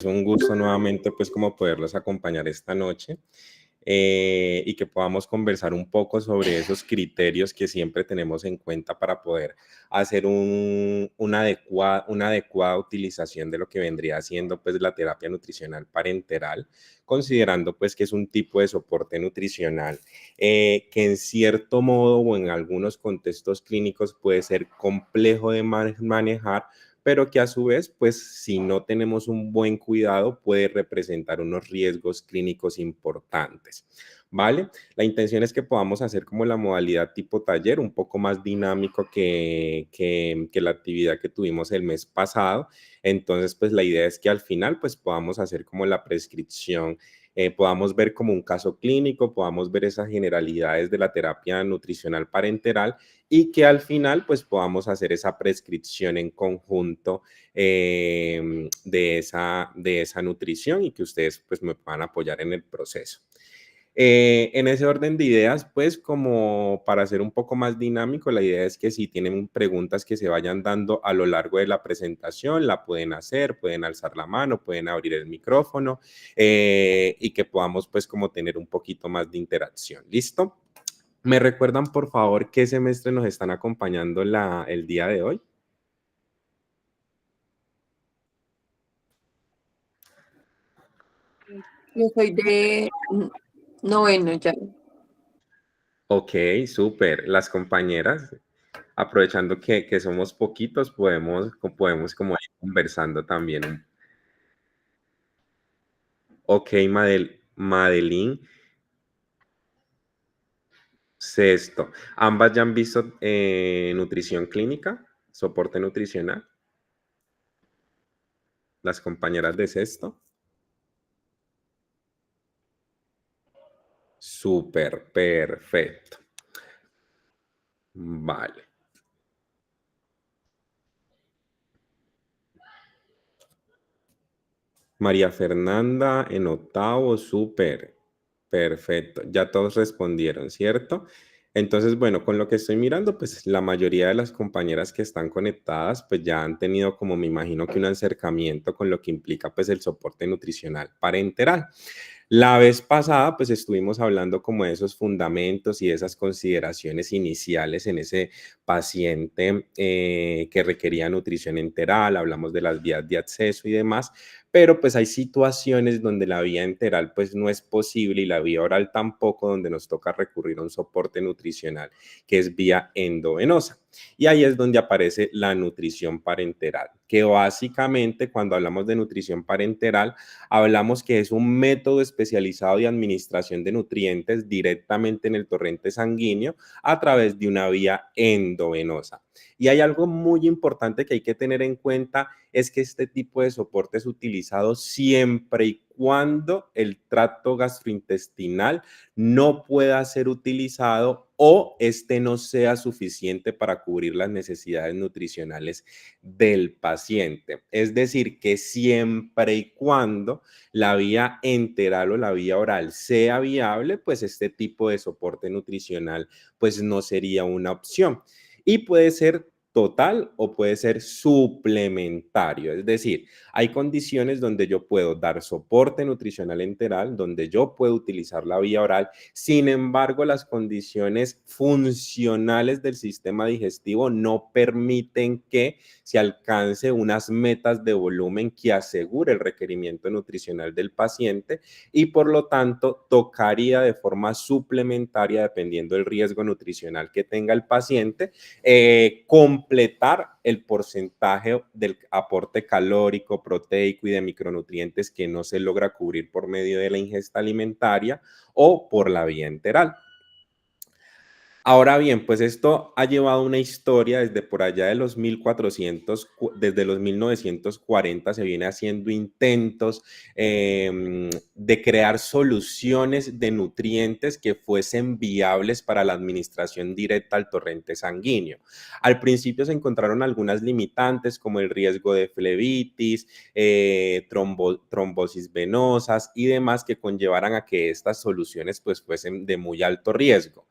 Es un gusto nuevamente pues como poderlos acompañar esta noche y que podamos conversar un poco sobre esos criterios que siempre tenemos en cuenta para poder hacer una adecuada utilización de lo que vendría siendo pues la terapia nutricional parenteral, considerando pues que es un tipo de soporte nutricional que en cierto modo o en algunos contextos clínicos puede ser complejo de manejar, pero que a su vez, pues si no tenemos un buen cuidado, puede representar unos riesgos clínicos importantes, ¿vale? La intención es que podamos hacer como la modalidad tipo taller, un poco más dinámico que la actividad que tuvimos el mes pasado. Entonces, pues la idea es que al final, pues podamos hacer como la prescripción, podamos ver como un caso clínico, podamos ver esas generalidades de la terapia nutricional parenteral y que al final pues podamos hacer esa prescripción en conjunto de esa nutrición y que ustedes pues me puedan apoyar en el proceso. En ese orden de ideas, pues como para ser un poco más dinámico, la idea es que si tienen preguntas que se vayan dando a lo largo de la presentación, la pueden hacer, pueden alzar la mano, pueden abrir el micrófono y que podamos pues como tener un poquito más de interacción. ¿Listo? ¿Me recuerdan, por favor, qué semestre nos están acompañando el día de hoy? Yo soy de noveno ya. Ok, súper. Las compañeras, aprovechando que somos poquitos, podemos como ir conversando también. Ok, Madeline, sexto. ¿Ambas ya han visto nutrición clínica, soporte nutricional? Las compañeras de sexto. Súper, perfecto. Vale. María Fernanda en octavo, súper, perfecto. Ya todos respondieron, ¿cierto? Entonces, bueno, con lo que estoy mirando, pues la mayoría de las compañeras que están conectadas, pues ya han tenido como me imagino que un acercamiento con lo que implica pues el soporte nutricional parenteral. La vez pasada, pues estuvimos hablando como de esos fundamentos y de esas consideraciones iniciales en ese paciente que requería nutrición enteral, hablamos de las vías de acceso y demás, pero pues hay situaciones donde la vía enteral pues no es posible y la vía oral tampoco, donde nos toca recurrir a un soporte nutricional que es vía endovenosa. Y ahí es donde aparece la nutrición parenteral, que básicamente cuando hablamos de nutrición parenteral, hablamos que es un método especializado de administración de nutrientes directamente en el torrente sanguíneo a través de una vía endovenosa. Y hay algo muy importante que hay que tener en cuenta, es que este tipo de soporte es utilizado siempre y cuando el tracto gastrointestinal no pueda ser utilizado o este no sea suficiente para cubrir las necesidades nutricionales del paciente. Es decir, que siempre y cuando la vía enteral o la vía oral sea viable, pues este tipo de soporte nutricional pues no sería una opción. Y puede ser total o puede ser suplementario. Es decir, hay condiciones donde yo puedo dar soporte nutricional enteral, donde yo puedo utilizar la vía oral. Sin embargo, las condiciones funcionales del sistema digestivo no permiten que se alcance unas metas de volumen que asegure el requerimiento nutricional del paciente y por lo tanto tocaría de forma suplementaria, dependiendo del riesgo nutricional que tenga el paciente, completar el porcentaje del aporte calórico, proteico y de micronutrientes que no se logra cubrir por medio de la ingesta alimentaria o por la vía enteral. Ahora bien, pues esto ha llevado una historia desde por allá de los 1400, desde los 1940 se viene haciendo intentos de crear soluciones de nutrientes que fuesen viables para la administración directa al torrente sanguíneo. Al principio se encontraron algunas limitantes como el riesgo de flebitis, trombosis venosas y demás que conllevaran a que estas soluciones pues fuesen de muy alto riesgo.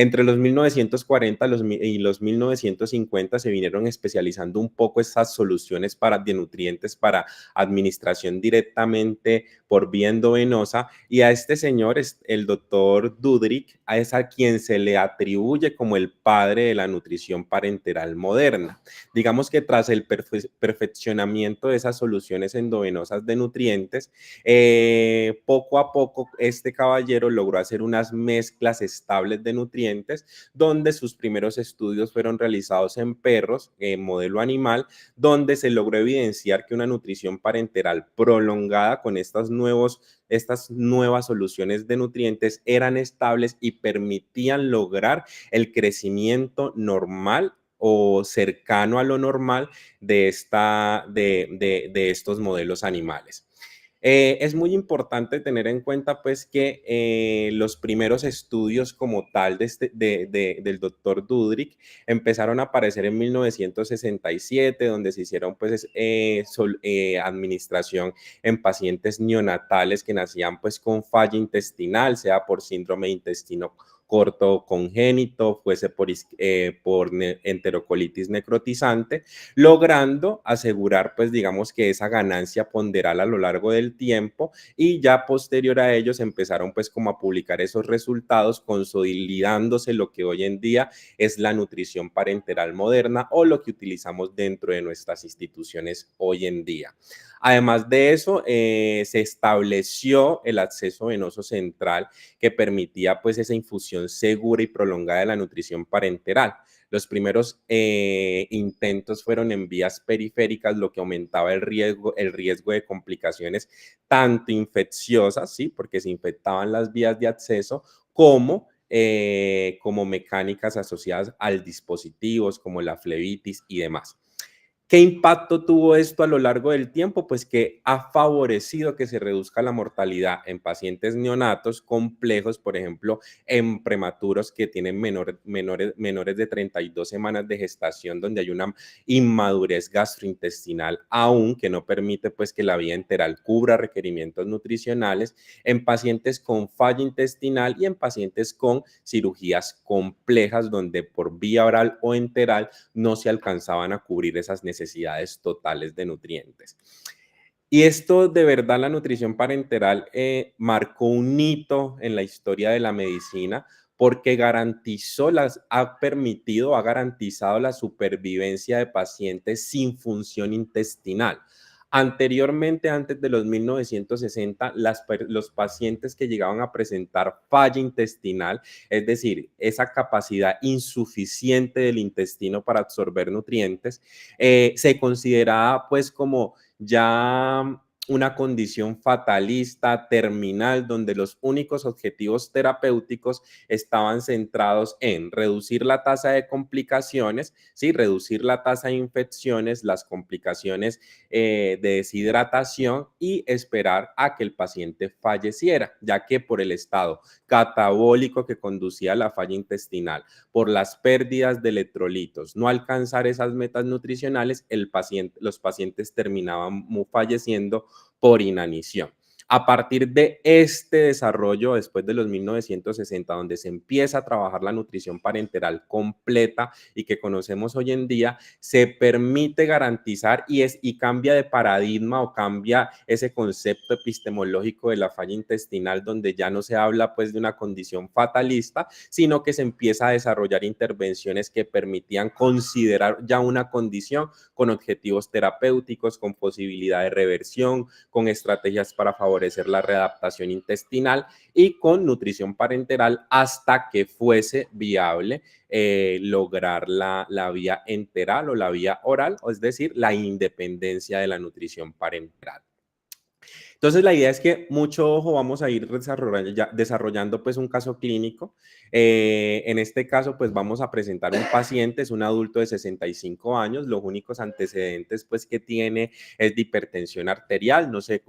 Entre los 1940 y los 1950 se vinieron especializando un poco estas soluciones de nutrientes para administración directamente por vía endovenosa, y a este señor, el doctor Dudrick, es a quien se le atribuye como el padre de la nutrición parenteral moderna. Digamos que tras el perfeccionamiento de esas soluciones endovenosas de nutrientes, poco a poco este caballero logró hacer unas mezclas estables de nutrientes, donde sus primeros estudios fueron realizados en perros, en modelo animal, donde se logró evidenciar que una nutrición parenteral prolongada con estas nuevas soluciones de nutrientes eran estables y permitían lograr el crecimiento normal o cercano a lo normal de estos modelos animales. Es muy importante tener en cuenta pues que los primeros estudios como tal del doctor Dudrick empezaron a aparecer en 1967, donde se hicieron pues administración en pacientes neonatales que nacían pues con falla intestinal, sea por síndrome de intestino corto congénito, fuese por enterocolitis necrotizante, logrando asegurar, pues digamos que esa ganancia ponderal a lo largo del tiempo, y ya posterior a ellos empezaron pues como a publicar esos resultados, consolidándose lo que hoy en día es la nutrición parenteral moderna o lo que utilizamos dentro de nuestras instituciones hoy en día. Además de eso, se estableció el acceso venoso central que permitía pues esa infusión segura y prolongada de la nutrición parenteral. Los primeros intentos fueron en vías periféricas, lo que aumentaba el riesgo de complicaciones tanto infecciosas, ¿sí? Porque se infectaban las vías de acceso, como mecánicas asociadas al dispositivos, como la flebitis y demás. ¿Qué impacto tuvo esto a lo largo del tiempo? Pues que ha favorecido que se reduzca la mortalidad en pacientes neonatos complejos, por ejemplo, en prematuros que tienen menores de 32 semanas de gestación, donde hay una inmadurez gastrointestinal aún que no permite pues que la vía enteral cubra requerimientos nutricionales, en pacientes con falla intestinal y en pacientes con cirugías complejas, donde por vía oral o enteral no se alcanzaban a cubrir esas necesidades totales de nutrientes. Y esto de verdad, la nutrición parenteral marcó un hito en la historia de la medicina, porque ha garantizado la supervivencia de pacientes sin función intestinal. Anteriormente, antes de los 1960, los pacientes que llegaban a presentar falla intestinal, es decir, esa capacidad insuficiente del intestino para absorber nutrientes, se consideraba pues como ya una condición fatalista, terminal, donde los únicos objetivos terapéuticos estaban centrados en reducir la tasa de complicaciones, ¿sí? Reducir la tasa de infecciones, las complicaciones de deshidratación, y esperar a que el paciente falleciera, ya que por el estado catabólico que conducía a la falla intestinal, por las pérdidas de electrolitos, no alcanzar esas metas nutricionales, los pacientes terminaban falleciendo por inanición. A partir de este desarrollo, después de los 1960, donde se empieza a trabajar la nutrición parenteral completa y que conocemos hoy en día, se permite garantizar y cambia de paradigma, o cambia ese concepto epistemológico de la falla intestinal, donde ya no se habla pues de una condición fatalista, sino que se empieza a desarrollar intervenciones que permitían considerar ya una condición con objetivos terapéuticos, con posibilidad de reversión, con estrategias para favorecer la readaptación intestinal y con nutrición parenteral, hasta que fuese viable lograr la vía enteral o la vía oral, es decir, la independencia de la nutrición parenteral. Entonces, la idea es que mucho ojo, vamos a ir desarrollando pues un caso clínico. En este caso, pues vamos a presentar un paciente, es un adulto de 65 años, los únicos antecedentes pues que tiene es de hipertensión arterial, no se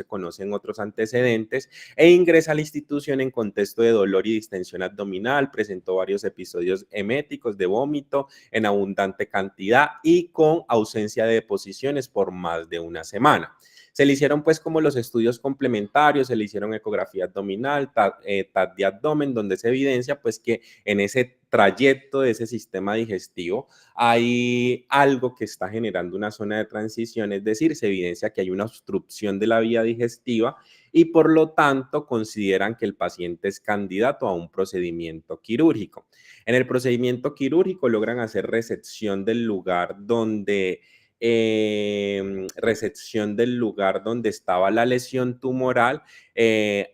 conocen otros antecedentes, e ingresa a la institución en contexto de dolor y distensión abdominal, presentó varios episodios eméticos de vómito en abundante cantidad y con ausencia de deposiciones por más de una semana. Se le hicieron pues como los estudios complementarios, se le hicieron ecografía abdominal, TAT de abdomen, donde se evidencia pues que en ese trayecto de ese sistema digestivo hay algo que está generando una zona de transición, es decir, se evidencia que hay una obstrucción de la vía digestiva y por lo tanto consideran que el paciente es candidato a un procedimiento quirúrgico. En el procedimiento quirúrgico logran hacer resección del lugar donde estaba la lesión tumoral,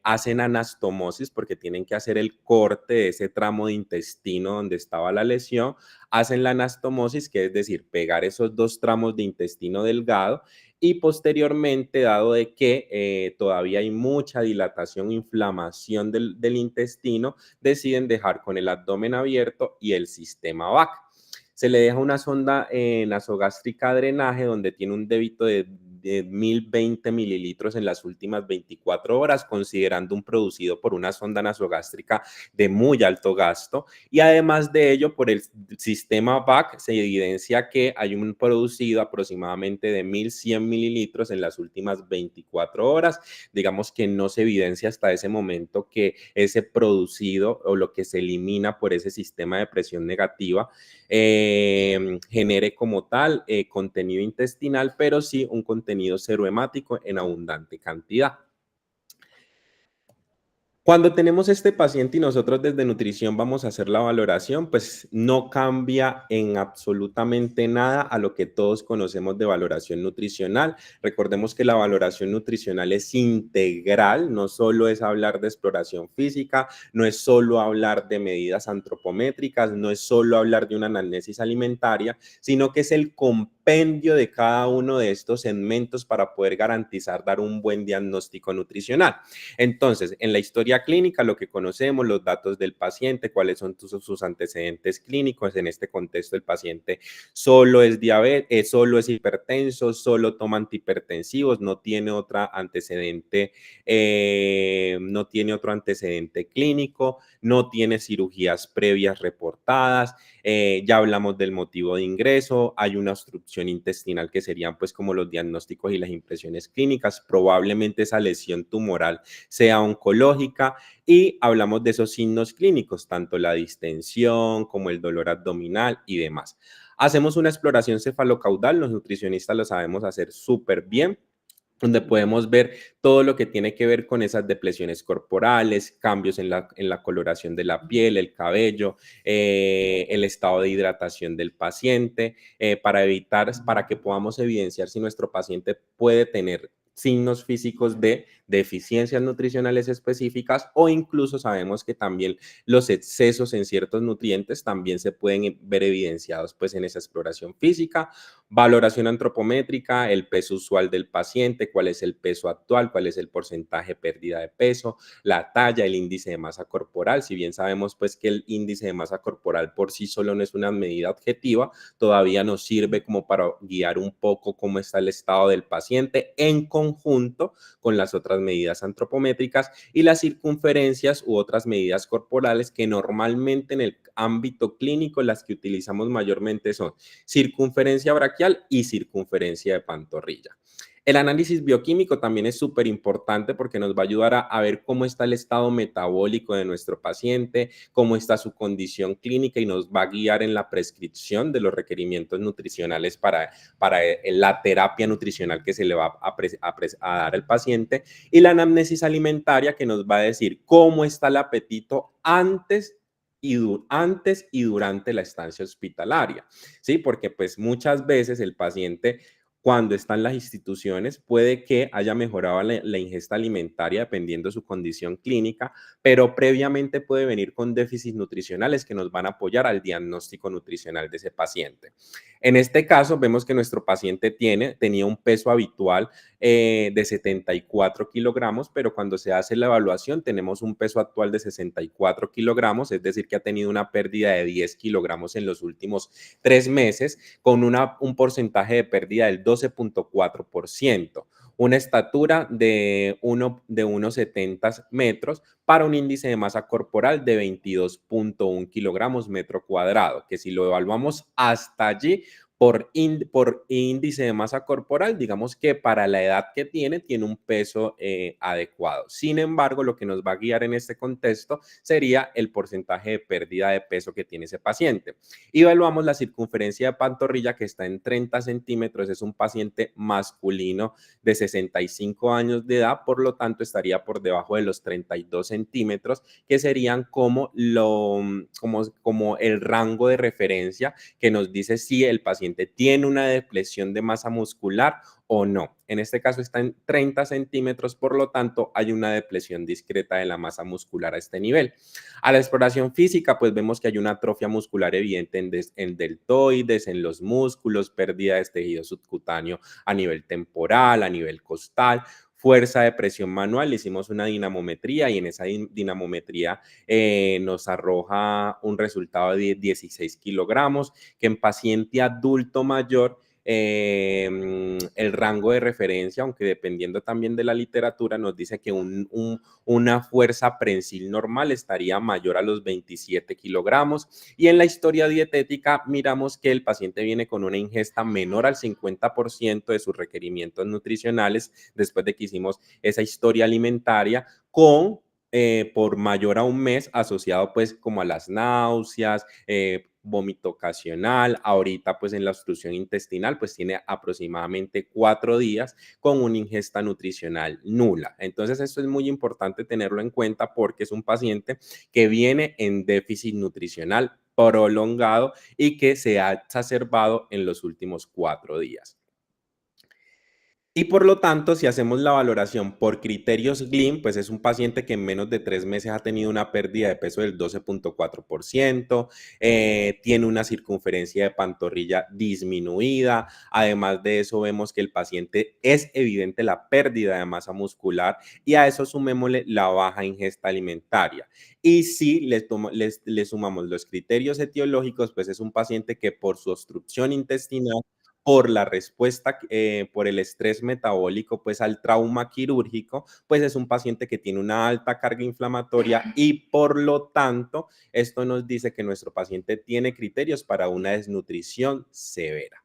hacen anastomosis porque tienen que hacer el corte de ese tramo de intestino donde estaba la lesión, hacen la anastomosis, que es decir, pegar esos dos tramos de intestino delgado y posteriormente, dado de que todavía hay mucha dilatación, inflamación del intestino, deciden dejar con el abdomen abierto y el sistema VAC. Se le deja una sonda nasogástrica de drenaje donde tiene un débito de 1020 mililitros en las últimas 24 horas, considerando un producido por una sonda nasogástrica de muy alto gasto. Y además de ello, por el sistema VAC se evidencia que hay un producido aproximadamente de 1100 mililitros en las últimas 24 horas. Digamos que no se evidencia hasta ese momento que ese producido o lo que se elimina por ese sistema de presión negativa genere como tal contenido intestinal, pero sí un contenido serohemático en abundante cantidad. Cuando tenemos este paciente y nosotros desde nutrición vamos a hacer la valoración, pues no cambia en absolutamente nada a lo que todos conocemos de valoración nutricional. Recordemos que la valoración nutricional es integral, no solo es hablar de exploración física, no es solo hablar de medidas antropométricas, no es solo hablar de una anamnesis alimentaria, sino que es el compendio de cada uno de estos segmentos para poder garantizar dar un buen diagnóstico nutricional. Entonces, en la historia clínica, lo que conocemos, los datos del paciente, cuáles son sus antecedentes clínicos. En este contexto, el paciente solo es diabetes, solo es hipertenso, solo toma antihipertensivos, no tiene otro antecedente clínico, no tiene cirugías previas reportadas. Ya hablamos del motivo de ingreso, hay una obstrucción intestinal que serían pues como los diagnósticos y las impresiones clínicas, probablemente esa lesión tumoral sea oncológica y hablamos de esos signos clínicos, tanto la distensión como el dolor abdominal y demás. Hacemos una exploración cefalocaudal, los nutricionistas lo sabemos hacer súper bien, donde podemos ver todo lo que tiene que ver con esas depleciones corporales, cambios en la coloración de la piel, el cabello, el estado de hidratación del paciente, para que podamos evidenciar si nuestro paciente puede tener signos físicos de deficiencias nutricionales específicas o incluso sabemos que también los excesos en ciertos nutrientes también se pueden ver evidenciados pues en esa exploración física. Valoración antropométrica, el peso usual del paciente, cuál es el peso actual, cuál es el porcentaje de pérdida de peso, la talla, el índice de masa corporal. Si bien sabemos pues que el índice de masa corporal por sí solo no es una medida objetiva, todavía nos sirve como para guiar un poco cómo está el estado del paciente en conjunto con las otras medidas antropométricas y las circunferencias u otras medidas corporales que normalmente en el ámbito clínico las que utilizamos mayormente son circunferencia braquial y circunferencia de pantorrilla. El análisis bioquímico también es súper importante porque nos va a ayudar a ver cómo está el estado metabólico de nuestro paciente, cómo está su condición clínica y nos va a guiar en la prescripción de los requerimientos nutricionales para la terapia nutricional que se le va a dar al paciente. Y la anamnesis alimentaria que nos va a decir cómo está el apetito antes y durante la estancia hospitalaria, ¿sí? Porque pues muchas veces el paciente cuando está en las instituciones puede que haya mejorado la ingesta alimentaria dependiendo de su condición clínica, pero previamente puede venir con déficits nutricionales que nos van a apoyar al diagnóstico nutricional de ese paciente. En este caso, vemos que nuestro paciente tenía un peso habitual de 74 kilogramos, pero cuando se hace la evaluación tenemos un peso actual de 64 kilogramos, es decir, que ha tenido una pérdida de 10 kilogramos en los últimos 3 meses, con un porcentaje de pérdida del 12.4%, una estatura de 1,70 metros para un índice de masa corporal de 22.1 kilogramos metro cuadrado, que si lo evaluamos hasta allí, por índice de masa corporal, digamos que para la edad que tiene un peso adecuado. Sin embargo, lo que nos va a guiar en este contexto sería el porcentaje de pérdida de peso que tiene ese paciente. Y evaluamos la circunferencia de pantorrilla que está en 30 centímetros, es un paciente masculino de 65 años de edad, por lo tanto estaría por debajo de los 32 centímetros, que serían como el rango de referencia que nos dice si el paciente tiene una depresión de masa muscular o no. En este caso está en 30 centímetros, por lo tanto hay una depresión discreta de la masa muscular a este nivel. A la exploración física, pues vemos que hay una atrofia muscular evidente en deltoides, en los músculos, pérdida de tejido subcutáneo a nivel temporal, a nivel costal, fuerza de presión manual, hicimos una dinamometría y en esa dinamometría nos arroja un resultado de 16 kilogramos, que en paciente adulto mayor el rango de referencia, aunque dependiendo también de la literatura, nos dice que una fuerza prensil normal estaría mayor a los 27 kilogramos. Y en la historia dietética miramos que el paciente viene con una ingesta menor al 50% de sus requerimientos nutricionales después de que hicimos esa historia alimentaria por mayor a un mes asociado pues como a las náuseas, vómito ocasional, ahorita pues en la obstrucción intestinal pues tiene aproximadamente 4 días con una ingesta nutricional nula. Entonces esto es muy importante tenerlo en cuenta porque es un paciente que viene en déficit nutricional prolongado y que se ha exacerbado en los últimos 4 días. Y por lo tanto, si hacemos la valoración por criterios GLIM, pues es un paciente que en menos de 3 meses ha tenido una pérdida de peso del 12.4%, tiene una circunferencia de pantorrilla disminuida. Además de eso, vemos que el paciente es evidente la pérdida de masa muscular y a eso sumémosle la baja ingesta alimentaria. Y si le sumamos los criterios etiológicos, pues es un paciente que por su obstrucción intestinal por la respuesta, por el estrés metabólico, pues al trauma quirúrgico, pues es un paciente que tiene una alta carga inflamatoria y por lo tanto, esto nos dice que nuestro paciente tiene criterios para una desnutrición severa.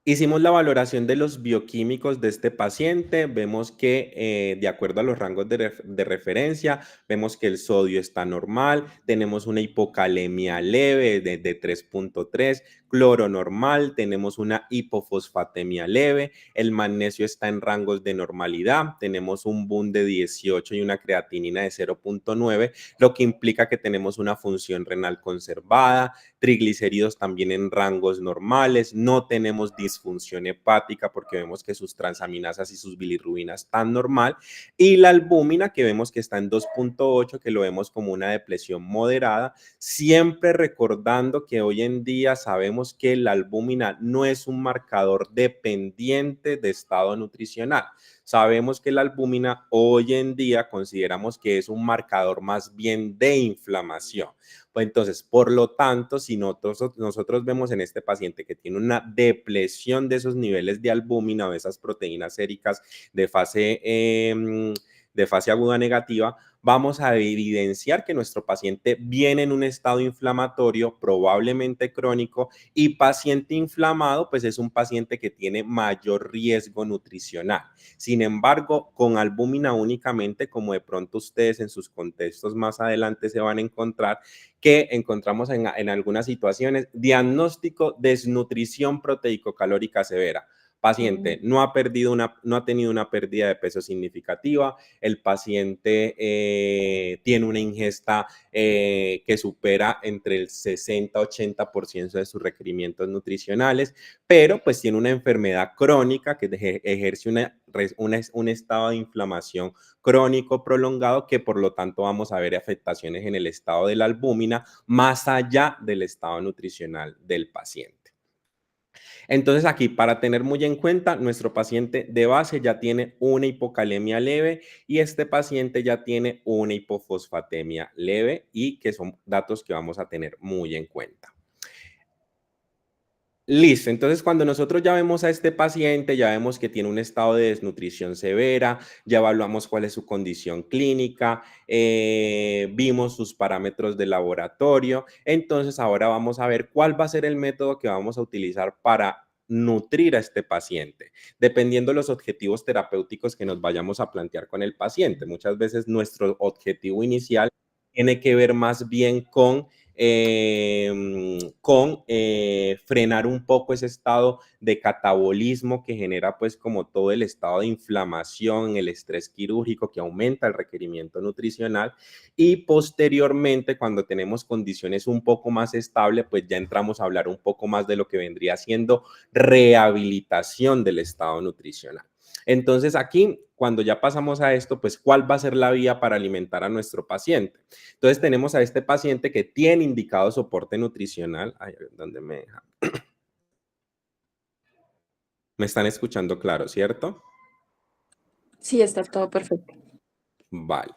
Hicimos la valoración de los bioquímicos de este paciente, vemos que de acuerdo a los rangos de referencia, vemos que el sodio está normal, tenemos una hipocalemia leve de 3.3, cloro normal, tenemos una hipofosfatemia leve, el magnesio está en rangos de normalidad, tenemos un BUN de 18 y una creatinina de 0.9, lo que implica que tenemos una función renal conservada, triglicéridos también en rangos normales, no tenemos disfunción hepática porque vemos que sus transaminasas y sus bilirrubinas están normal y la albúmina que vemos que está en 2.8, que lo vemos como una depresión moderada, siempre recordando que hoy en día sabemos que la albúmina no es un marcador dependiente de estado nutricional. Sabemos que la albúmina hoy en día consideramos que es un marcador más bien de inflamación. Pues entonces, por lo tanto, si nosotros vemos en este paciente que tiene una depresión de esos niveles de albúmina o de esas proteínas séricas de fase aguda negativa, vamos a evidenciar que nuestro paciente viene en un estado inflamatorio, probablemente crónico, y paciente inflamado, pues es un paciente que tiene mayor riesgo nutricional. Sin embargo, con albúmina únicamente, como de pronto ustedes en sus contextos más adelante se van a encontrar, que encontramos en algunas situaciones, diagnóstico desnutrición proteico-calórica severa. Paciente no ha tenido una pérdida de peso significativa, el paciente tiene una ingesta que supera entre el 60-80% de sus requerimientos nutricionales, pero pues tiene una enfermedad crónica que ejerce un estado de inflamación crónico prolongado que por lo tanto vamos a ver afectaciones en el estado de la albúmina más allá del estado nutricional del paciente. Entonces aquí, para tener muy en cuenta, nuestro paciente de base ya tiene una hipocalemia leve y este paciente ya tiene una hipofosfatemia leve y que son datos que vamos a tener muy en cuenta. Listo, entonces cuando nosotros ya vemos a este paciente, ya vemos que tiene un estado de desnutrición severa, ya evaluamos cuál es su condición clínica, vimos sus parámetros de laboratorio, entonces ahora vamos a ver cuál va a ser el método que vamos a utilizar para nutrir a este paciente, dependiendo de los objetivos terapéuticos que nos vayamos a plantear con el paciente. Muchas veces nuestro objetivo inicial tiene que ver más bien con frenar un poco ese estado de catabolismo que genera pues como todo el estado de inflamación, el estrés quirúrgico que aumenta el requerimiento nutricional y posteriormente cuando tenemos condiciones un poco más estables pues ya entramos a hablar un poco más de lo que vendría siendo rehabilitación del estado nutricional. Entonces aquí, cuando ya pasamos a esto, pues ¿cuál va a ser la vía para alimentar a nuestro paciente? Entonces tenemos a este paciente que tiene indicado soporte nutricional. Ay, ¿dónde me deja? Me están escuchando claro, ¿cierto? Sí, está todo perfecto. Vale.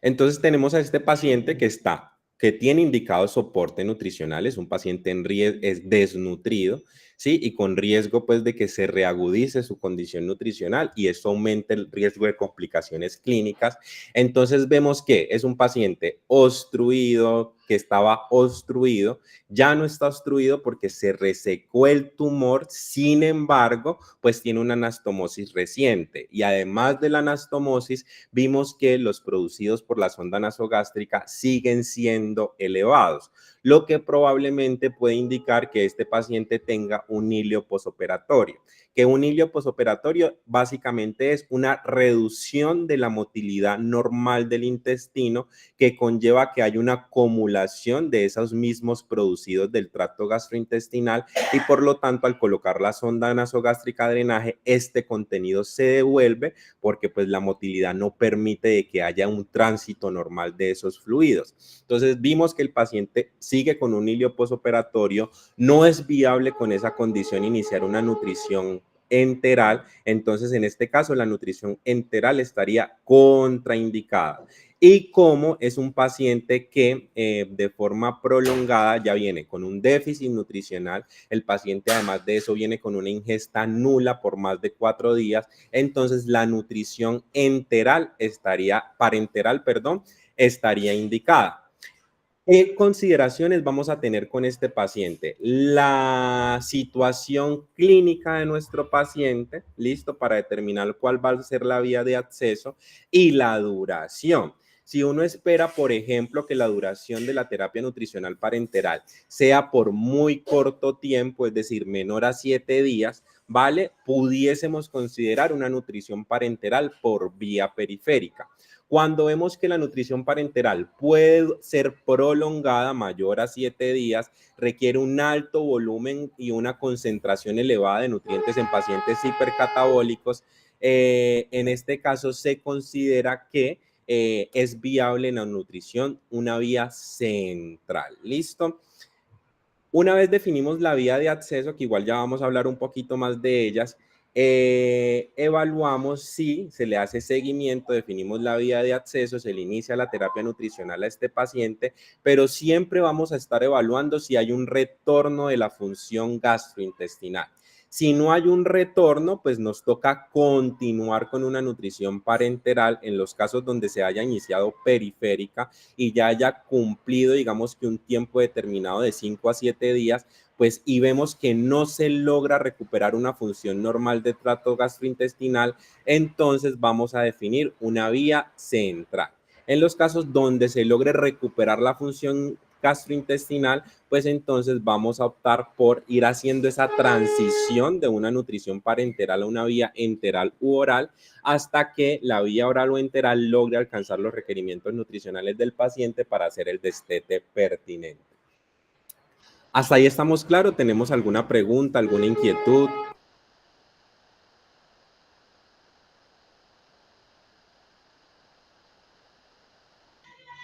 Entonces tenemos a este paciente que tiene indicado soporte nutricional, es un paciente en riesgo, es desnutrido, ¿sí? Y con riesgo pues de que se reagudice su condición nutricional y esto aumenta el riesgo de complicaciones clínicas. Entonces vemos que es un paciente obstruido, que estaba obstruido, ya no está obstruido porque se resecó el tumor, sin embargo, pues tiene una anastomosis reciente y además de la anastomosis, vimos que los producidos por la sonda nasogástrica siguen siendo elevados, lo que probablemente puede indicar que este paciente tenga un hilio posoperatorio. Que un hilio posoperatorio básicamente es una reducción de la motilidad normal del intestino que conlleva que haya una acumulación de esos mismos producidos del tracto gastrointestinal y por lo tanto al colocar la sonda nasogástrica de drenaje, este contenido se devuelve porque pues la motilidad no permite de que haya un tránsito normal de esos fluidos. Entonces vimos que el paciente sigue con un hilio posoperatorio, no es viable con esa condición iniciar una nutrición enteral, entonces en este caso la nutrición enteral estaría contraindicada. Y como es un paciente que de forma prolongada ya viene con un déficit nutricional, el paciente además de eso viene con una ingesta nula por más de 4 días, entonces la nutrición parenteral, perdón, estaría indicada. ¿Qué consideraciones vamos a tener con este paciente? La situación clínica de nuestro paciente, listo, para determinar cuál va a ser la vía de acceso y la duración. Si uno espera, por ejemplo, que la duración de la terapia nutricional parenteral sea por muy corto tiempo, es decir, menor a 7 días, ¿vale? Pudiésemos considerar una nutrición parenteral por vía periférica. Cuando vemos que la nutrición parenteral puede ser prolongada, mayor a 7 días, requiere un alto volumen y una concentración elevada de nutrientes en pacientes hipercatabólicos, en este caso se considera que es viable en la nutrición una vía central. ¿Listo? Una vez definimos la vía de acceso, que igual ya vamos a hablar un poquito más de ellas, evaluamos si se le hace seguimiento, definimos la vía de acceso, se le inicia la terapia nutricional a este paciente, pero siempre vamos a estar evaluando si hay un retorno de la función gastrointestinal. Si no hay un retorno, pues nos toca continuar con una nutrición parenteral en los casos donde se haya iniciado periférica y ya haya cumplido, digamos que un tiempo determinado de 5 a 7 días, pues y vemos que no se logra recuperar una función normal de tracto gastrointestinal, entonces vamos a definir una vía central. En los casos donde se logre recuperar la función gastrointestinal, pues entonces vamos a optar por ir haciendo esa transición de una nutrición parenteral a una vía enteral u oral hasta que la vía oral o enteral logre alcanzar los requerimientos nutricionales del paciente para hacer el destete pertinente. ¿Hasta ahí estamos claros? ¿Tenemos alguna pregunta, alguna inquietud?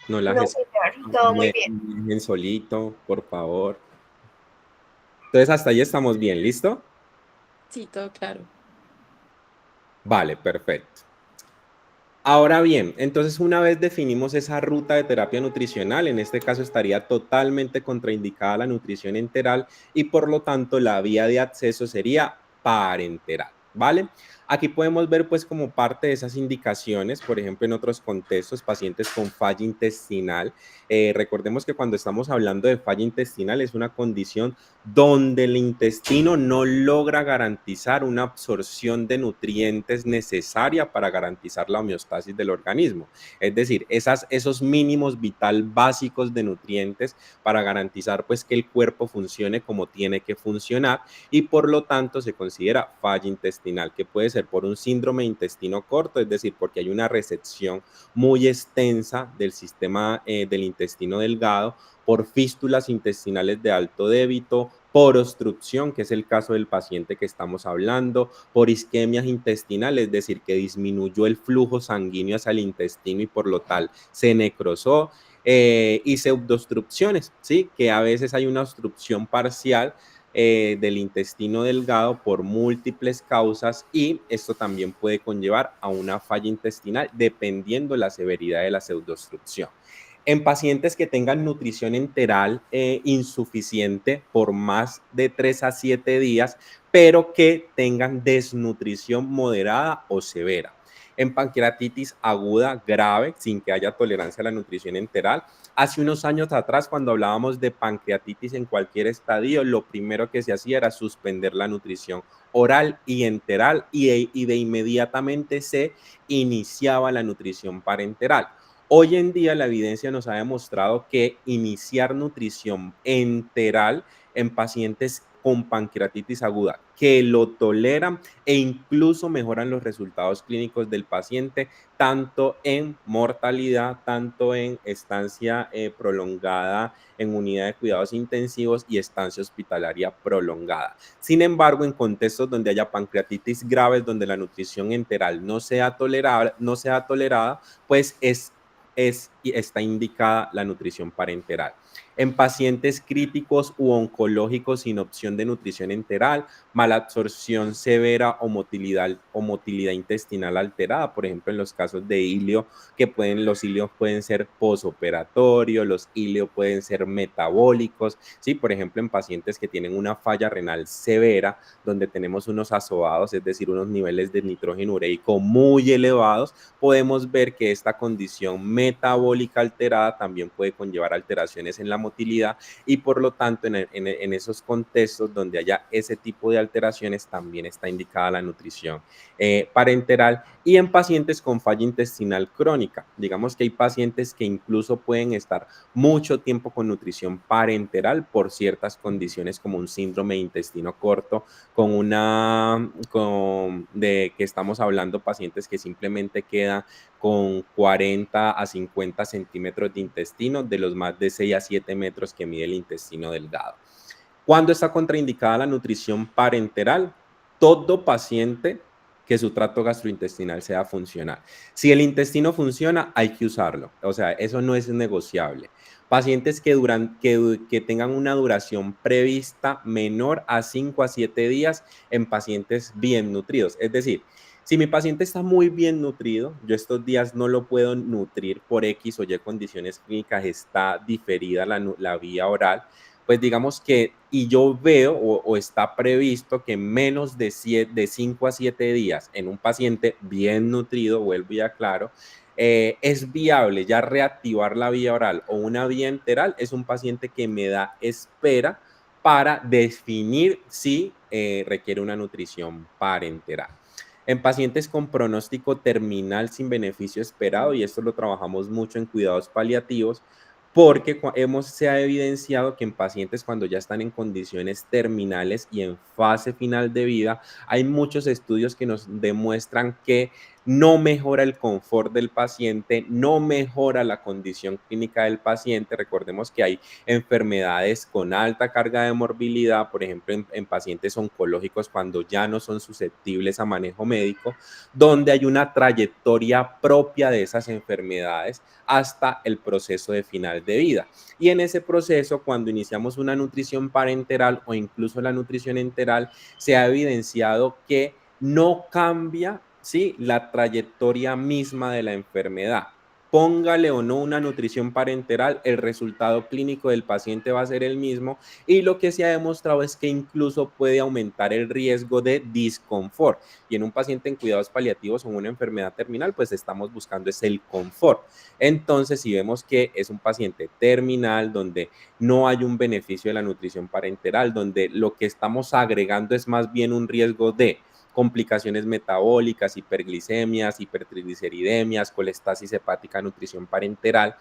No las No, escucho. señor, todo muy bien. En solito, por favor. Entonces, hasta ahí estamos bien, ¿listo? Sí, todo claro. Vale, perfecto. Ahora bien, entonces una vez definimos esa ruta de terapia nutricional, en este caso estaría totalmente contraindicada la nutrición enteral y por lo tanto la vía de acceso sería parenteral, ¿vale? Aquí podemos ver pues como parte de esas indicaciones, por ejemplo en otros contextos, pacientes con falla intestinal. Recordemos que cuando estamos hablando de falla intestinal es una condición donde el intestino no logra garantizar una absorción de nutrientes necesaria para garantizar la homeostasis del organismo. Es decir, esos mínimos vital básicos de nutrientes para garantizar pues que el cuerpo funcione como tiene que funcionar y por lo tanto se considera falla intestinal, que puede ser por un síndrome de intestino corto, es decir, porque hay una recepción muy extensa del sistema del intestino delgado, por fístulas intestinales de alto débito, por obstrucción, que es el caso del paciente que estamos hablando, por isquemias intestinales, es decir, que disminuyó el flujo sanguíneo hacia el intestino y por lo tal se necrosó, y pseudoobstrucciones, ¿sí? Que a veces hay una obstrucción parcial del intestino delgado por múltiples causas y esto también puede conllevar a una falla intestinal dependiendo la severidad de la pseudoobstrucción. En pacientes que tengan nutrición enteral insuficiente por más de 3 a 7 días, pero que tengan desnutrición moderada o severa. En pancreatitis aguda grave, sin que haya tolerancia a la nutrición enteral. Hace unos años atrás, cuando hablábamos de pancreatitis en cualquier estadio, lo primero que se hacía era suspender la nutrición oral y enteral y de inmediatamente se iniciaba la nutrición parenteral. Hoy en día la evidencia nos ha demostrado que iniciar nutrición enteral en pacientes con pancreatitis aguda que lo toleran e incluso mejoran los resultados clínicos del paciente, tanto en mortalidad, tanto en estancia prolongada en unidad de cuidados intensivos y estancia hospitalaria prolongada. Sin embargo, en contextos donde haya pancreatitis graves, donde la nutrición enteral no sea tolerada, pues está indicada la nutrición parenteral. En pacientes críticos u oncológicos sin opción de nutrición enteral, malabsorción severa o motilidad intestinal alterada, por ejemplo, en los casos de ilio, los ilios pueden ser posoperatorios, los ilios pueden ser metabólicos, ¿sí? Por ejemplo, en pacientes que tienen una falla renal severa, donde tenemos unos azoados, es decir, unos niveles de nitrógeno ureico muy elevados, podemos ver que esta condición metabólica alterada también puede conllevar alteraciones en la motilidad y por lo tanto en esos contextos donde haya ese tipo de alteraciones también está indicada la nutrición parenteral y en pacientes con falla intestinal crónica. Digamos que hay pacientes que incluso pueden estar mucho tiempo con nutrición parenteral por ciertas condiciones como un síndrome de intestino corto, de que estamos hablando pacientes que simplemente quedan con 40 a 50 centímetros de intestino de los más de 6 a 7 metros que mide el intestino delgado. ¿Cuándo está contraindicada la nutrición parenteral? Todo paciente que su tracto gastrointestinal sea funcional. Si el intestino funciona, hay que usarlo. O sea, eso no es negociable. Pacientes que tengan una duración prevista menor a 5 a 7 días en pacientes bien nutridos. Es decir, si mi paciente está muy bien nutrido, yo estos días no lo puedo nutrir por X o Y condiciones clínicas, está diferida la vía oral, pues digamos que, y yo veo o está previsto que menos de 5 a 7 días en un paciente bien nutrido, vuelvo y aclaro, es viable ya reactivar la vía oral o una vía enteral, es un paciente que me da espera para definir si requiere una nutrición parenteral. En pacientes con pronóstico terminal sin beneficio esperado, y esto lo trabajamos mucho en cuidados paliativos, porque se ha evidenciado que en pacientes cuando ya están en condiciones terminales y en fase final de vida, hay muchos estudios que nos demuestran que no mejora el confort del paciente, no mejora la condición clínica del paciente. Recordemos que hay enfermedades con alta carga de morbilidad, por ejemplo, en pacientes oncológicos cuando ya no son susceptibles a manejo médico, donde hay una trayectoria propia de esas enfermedades hasta el proceso de final de vida. Y en ese proceso, cuando iniciamos una nutrición parenteral o incluso la nutrición enteral, se ha evidenciado que no cambia ¿sí? La trayectoria misma de la enfermedad. Póngale o no una nutrición parenteral, el resultado clínico del paciente va a ser el mismo y lo que se ha demostrado es que incluso puede aumentar el riesgo de disconfort. Y en un paciente en cuidados paliativos o en una enfermedad terminal, pues estamos buscando es el confort. Entonces, si vemos que es un paciente terminal donde no hay un beneficio de la nutrición parenteral, donde lo que estamos agregando es más bien un riesgo de complicaciones metabólicas, hiperglicemias, hipertrigliceridemias, colestasis hepática, nutrición parenteral,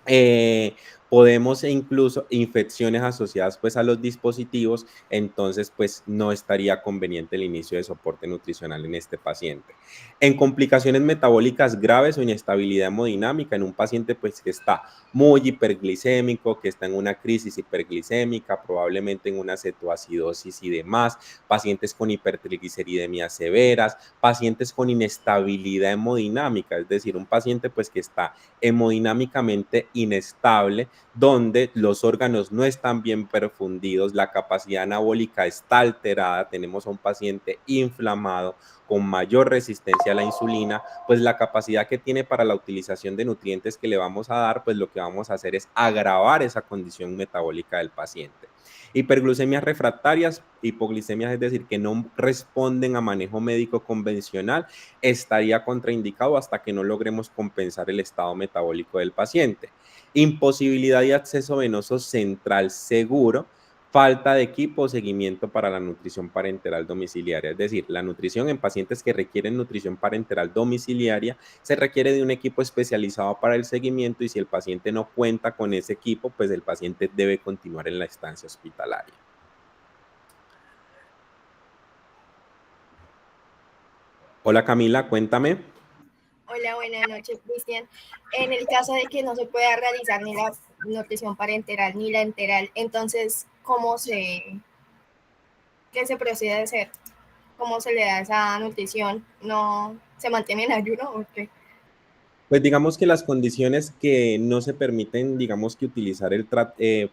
eh, podemos incluso infecciones asociadas pues a los dispositivos, entonces pues no estaría conveniente el inicio de soporte nutricional en este paciente. En complicaciones metabólicas graves o inestabilidad hemodinámica en un paciente pues que está muy hiperglicémico, que está en una crisis hiperglicémica, probablemente en una cetoacidosis y demás, pacientes con hipertrigliceridemias severas, pacientes con inestabilidad hemodinámica, es decir, un paciente pues que está hemodinámicamente inestable, donde los órganos no están bien perfundidos, la capacidad anabólica está alterada, tenemos a un paciente inflamado con mayor resistencia a la insulina, pues la capacidad que tiene para la utilización de nutrientes que le vamos a dar, pues lo que vamos a hacer es agravar esa condición metabólica del paciente. Hiperglucemias refractarias, hipoglicemias, es decir, que no responden a manejo médico convencional, estaría contraindicado hasta que no logremos compensar el estado metabólico del paciente. Imposibilidad de acceso venoso central seguro, falta de equipo o seguimiento para la nutrición parenteral domiciliaria. Es decir, la nutrición en pacientes que requieren nutrición parenteral domiciliaria se requiere de un equipo especializado para el seguimiento y si el paciente no cuenta con ese equipo, pues el paciente debe continuar en la estancia hospitalaria. Hola Camila, cuéntame. Hola, buenas noches, Cristian. En el caso de que no se pueda realizar ni la nutrición parenteral ni la enteral, entonces, ¿qué se procede a hacer? ¿Cómo se le da esa nutrición? ¿No se mantiene en ayuno o qué? Pues digamos que las condiciones que no se permiten, digamos que utilizar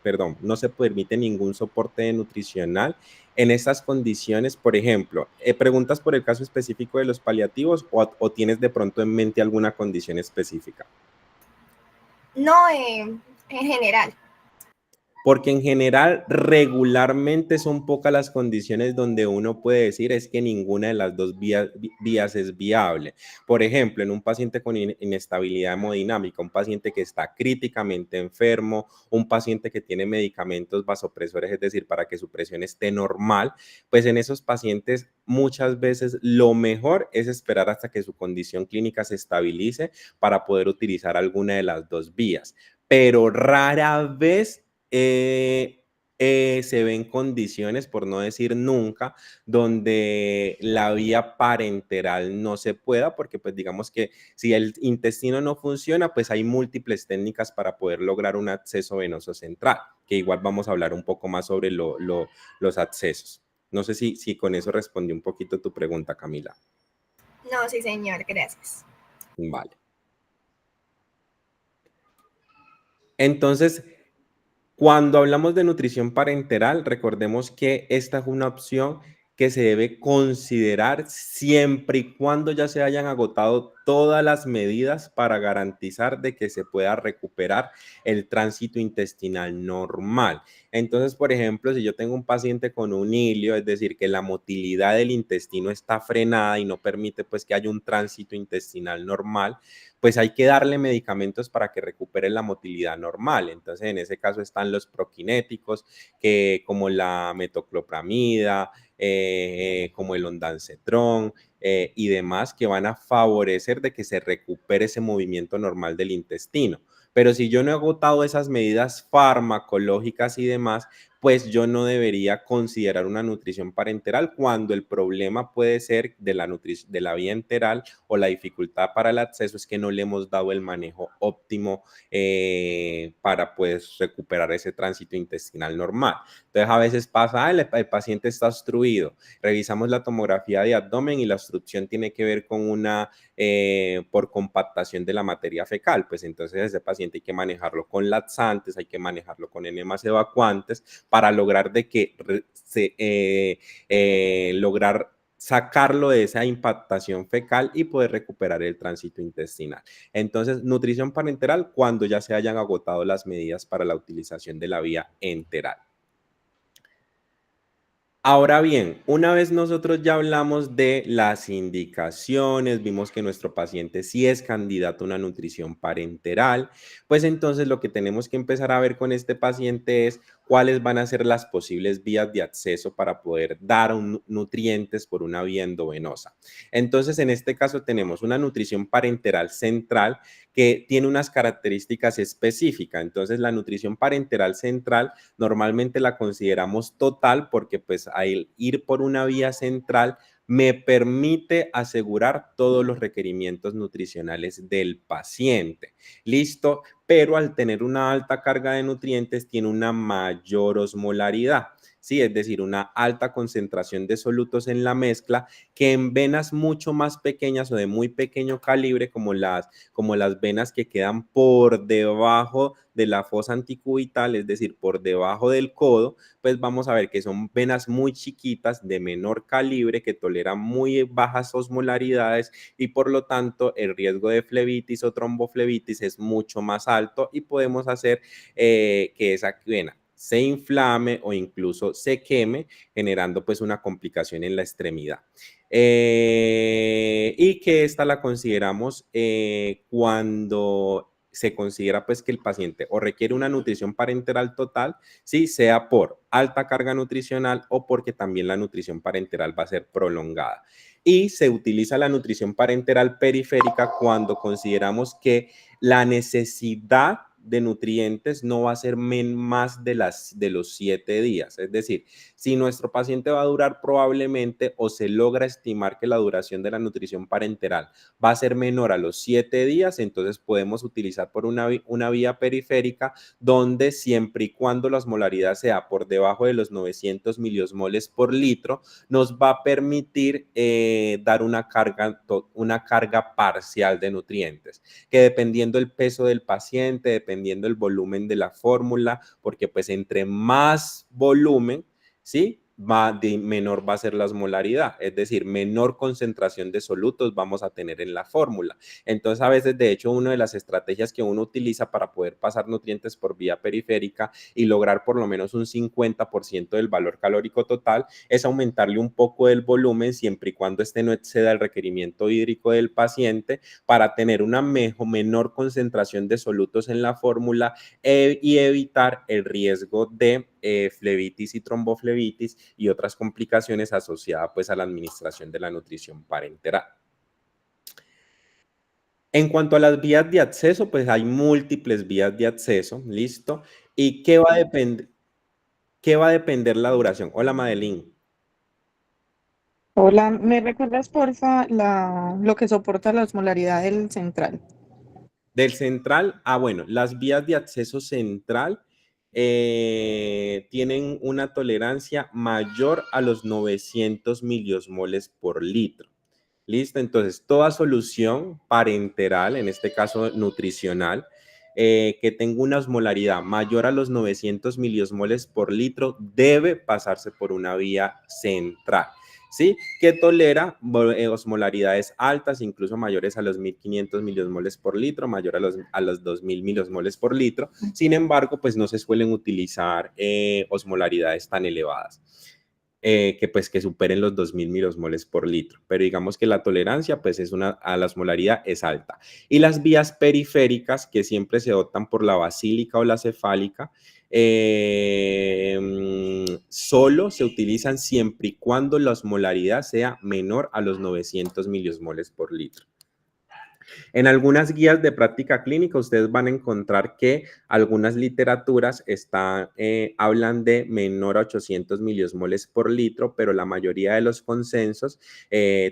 perdón, no se permite ningún soporte nutricional en estas condiciones, por ejemplo, ¿preguntas por el caso específico de los paliativos o tienes de pronto en mente alguna condición específica? No, en general. Porque en general regularmente son pocas las condiciones donde uno puede decir es que ninguna de las dos vías es viable. Por ejemplo, en un paciente con inestabilidad hemodinámica, un paciente que está críticamente enfermo, un paciente que tiene medicamentos vasopresores, es decir, para que su presión esté normal, pues en esos pacientes muchas veces lo mejor es esperar hasta que su condición clínica se estabilice para poder utilizar alguna de las dos vías. Pero rara vez se ven condiciones, por no decir nunca, donde la vía parenteral no se pueda, porque pues digamos que si el intestino no funciona, pues hay múltiples técnicas para poder lograr un acceso venoso central, que igual vamos a hablar un poco más sobre los accesos. No sé si con eso respondí un poquito tu pregunta, Camila. No, sí, señor, gracias. Vale. Entonces, cuando hablamos de nutrición parenteral, recordemos que esta es una opción que se debe considerar siempre y cuando ya se hayan agotado todas las medidas para garantizar de que se pueda recuperar el tránsito intestinal normal. Entonces, por ejemplo, si yo tengo un paciente con un hilio, es decir, que la motilidad del intestino está frenada y no permite pues que haya un tránsito intestinal normal, pues hay que darle medicamentos para que recupere la motilidad normal. Entonces, en ese caso están los proquinéticos, que como la metoclopramida, como el ondansetron y demás, que van a favorecer de que se recupere ese movimiento normal del intestino. Pero si yo no he agotado esas medidas farmacológicas y demás, pues yo no debería considerar una nutrición parenteral cuando el problema puede ser de la vía enteral o la dificultad para el acceso es que no le hemos dado el manejo óptimo para pues recuperar ese tránsito intestinal normal. Entonces a veces pasa, el paciente está obstruido, revisamos la tomografía de abdomen y la obstrucción tiene que ver con por compactación de la materia fecal, pues entonces ese paciente hay que manejarlo con laxantes, hay que manejarlo con enemas evacuantes para lograr de que lograr sacarlo de esa impactación fecal y poder recuperar el tránsito intestinal. Entonces, nutrición parenteral cuando ya se hayan agotado las medidas para la utilización de la vía enteral. Ahora bien, una vez nosotros ya hablamos de las indicaciones, vimos que nuestro paciente sí es candidato a una nutrición parenteral, pues entonces lo que tenemos que empezar a ver con este paciente es cuáles van a ser las posibles vías de acceso para poder dar nutrientes por una vía endovenosa. Entonces, en este caso tenemos una nutrición parenteral central que tiene unas características específicas. Entonces, la nutrición parenteral central normalmente la consideramos total porque pues al ir por una vía central me permite asegurar todos los requerimientos nutricionales del paciente. ¿Listo? Pero al tener una alta carga de nutrientes tiene una mayor osmolaridad. Sí, es decir, una alta concentración de solutos en la mezcla que en venas mucho más pequeñas o de muy pequeño calibre, como las venas que quedan por debajo de la fosa anticubital, es decir, por debajo del codo, pues vamos a ver que son venas muy chiquitas de menor calibre que toleran muy bajas osmolaridades y por lo tanto el riesgo de flebitis o tromboflebitis es mucho más alto y podemos hacer que esa vena se inflame o incluso se queme, generando pues una complicación en la extremidad. Y que esta la consideramos cuando se considera pues que el paciente o requiere una nutrición parenteral total, ¿sí? Sea por alta carga nutricional o porque también la nutrición parenteral va a ser prolongada. Y se utiliza la nutrición parenteral periférica cuando consideramos que la necesidad de nutrientes no va a ser más de los 7 días. Es decir, si nuestro paciente va a durar probablemente o se logra estimar que la duración de la nutrición parenteral va a ser menor a los 7 días, entonces podemos utilizar por una vía periférica donde siempre y cuando la osmolaridad sea por debajo de los 900 miliosmoles por litro, nos va a permitir dar una carga parcial de nutrientes, que dependiendo del peso del paciente, dependiendo del volumen de la fórmula, porque pues entre más volumen, ¿sí? Menor va a ser la osmolaridad, es decir, menor concentración de solutos vamos a tener en la fórmula. Entonces, a veces, de hecho, una de las estrategias que uno utiliza para poder pasar nutrientes por vía periférica y lograr por lo menos un 50% del valor calórico total es aumentarle un poco el volumen siempre y cuando este no exceda el requerimiento hídrico del paciente para tener una menor concentración de solutos en la fórmula y evitar el riesgo de flebitis y tromboflebitis y otras complicaciones asociadas pues a la administración de la nutrición parenteral. En cuanto a las vías de acceso, pues hay múltiples vías de acceso, ¿listo? ¿Y qué va a depender la duración? Hola, Madeline. Hola, ¿me recuerdas porfa lo que soporta la osmolaridad del central? Del central, bueno, las vías de acceso central tienen una tolerancia mayor a los 900 miliosmoles por litro. ¿Listo? Entonces, toda solución parenteral, en este caso nutricional, que tenga una osmolaridad mayor a los 900 miliosmoles por litro debe pasarse por una vía central. ¿Sí? Que tolera osmolaridades altas, incluso mayores a los 1500 miliosmoles por litro, mayor a los 2000 miliosmoles por litro. Sin embargo, pues no se suelen utilizar osmolaridades tan elevadas. Que superen los 2000 miliosmoles por litro, pero digamos que la tolerancia pues a la osmolaridad es alta. Y las vías periféricas que siempre se optan por la basílica o la cefálica, solo se utilizan siempre y cuando la osmolaridad sea menor a los 900 miliosmoles por litro. En algunas guías de práctica clínica ustedes van a encontrar que algunas literaturas hablan de menor a 800 miliosmoles por litro, pero la mayoría de los consensos,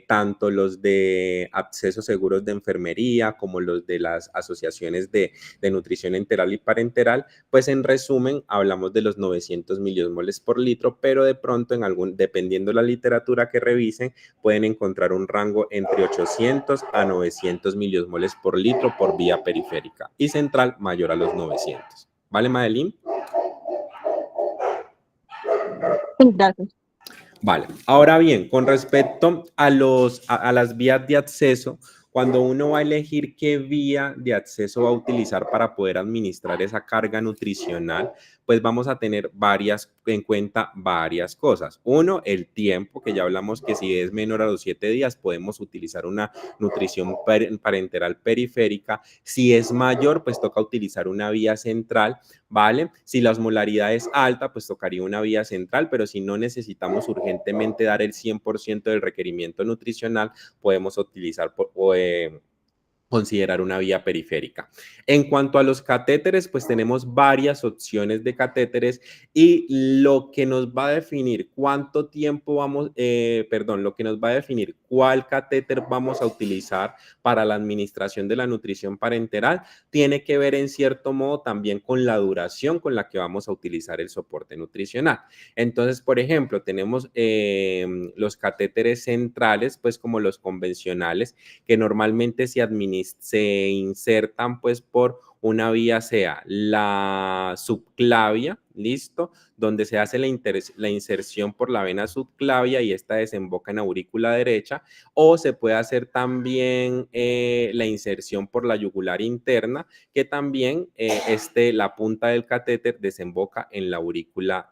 tanto los de accesos seguros de enfermería como los de las asociaciones de nutrición enteral y parenteral, pues en resumen hablamos de los 900 miliosmoles por litro, pero de pronto dependiendo de la literatura que revisen, pueden encontrar un rango entre 800 a 900 miliosmoles por litro por vía periférica y central mayor a los 900. ¿Vale, Madeline? Gracias. Vale, ahora bien, con respecto a las vías de acceso, cuando uno va a elegir qué vía de acceso va a utilizar para poder administrar esa carga nutricional, pues vamos a tener en cuenta varias cosas. Uno, el tiempo, que ya hablamos que si es menor a los 7 días, podemos utilizar una nutrición parenteral periférica. Si es mayor, pues toca utilizar una vía central, ¿vale? Si la osmolaridad es alta, pues tocaría una vía central, pero si no necesitamos urgentemente dar el 100% del requerimiento nutricional, podemos utilizar considerar una vía periférica. En cuanto a los catéteres, pues tenemos varias opciones de catéteres y lo que nos va a definir cuánto tiempo lo que nos va a definir cuál catéter vamos a utilizar para la administración de la nutrición parenteral tiene que ver en cierto modo también con la duración con la que vamos a utilizar el soporte nutricional. Entonces, por ejemplo, tenemos los catéteres centrales, pues como los convencionales, que normalmente se insertan pues por una vía, sea la subclavia, ¿listo? Donde se hace la inserción por la vena subclavia y esta desemboca en aurícula derecha, o se puede hacer también la inserción por la yugular interna, que también la punta del catéter desemboca en la aurícula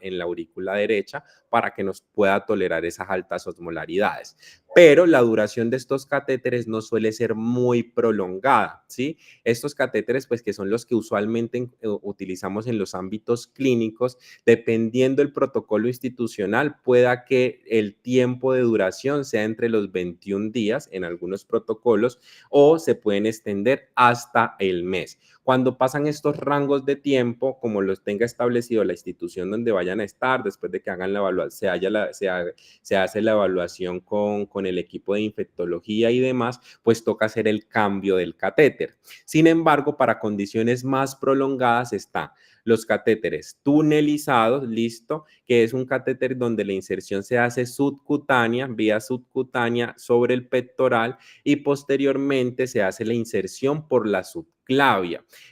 derecha para que nos pueda tolerar esas altas osmolaridades. Pero la duración de estos catéteres no suele ser muy prolongada, ¿sí? Estos catéteres, pues, que son los que usualmente utilizamos en los ámbitos clínicos, dependiendo del protocolo institucional, pueda que el tiempo de duración sea entre los 21 días en algunos protocolos o se pueden extender hasta el mes. Cuando pasan estos rangos de tiempo, como los tenga establecido la institución donde vayan a estar, después de que hagan la evaluación, se hace la evaluación con el equipo de infectología y demás, pues toca hacer el cambio del catéter. Sin embargo, para condiciones más prolongadas está los catéteres tunelizados, listo, que es un catéter donde la inserción se hace subcutánea, vía subcutánea sobre el pectoral y posteriormente se hace la inserción por la subclavia.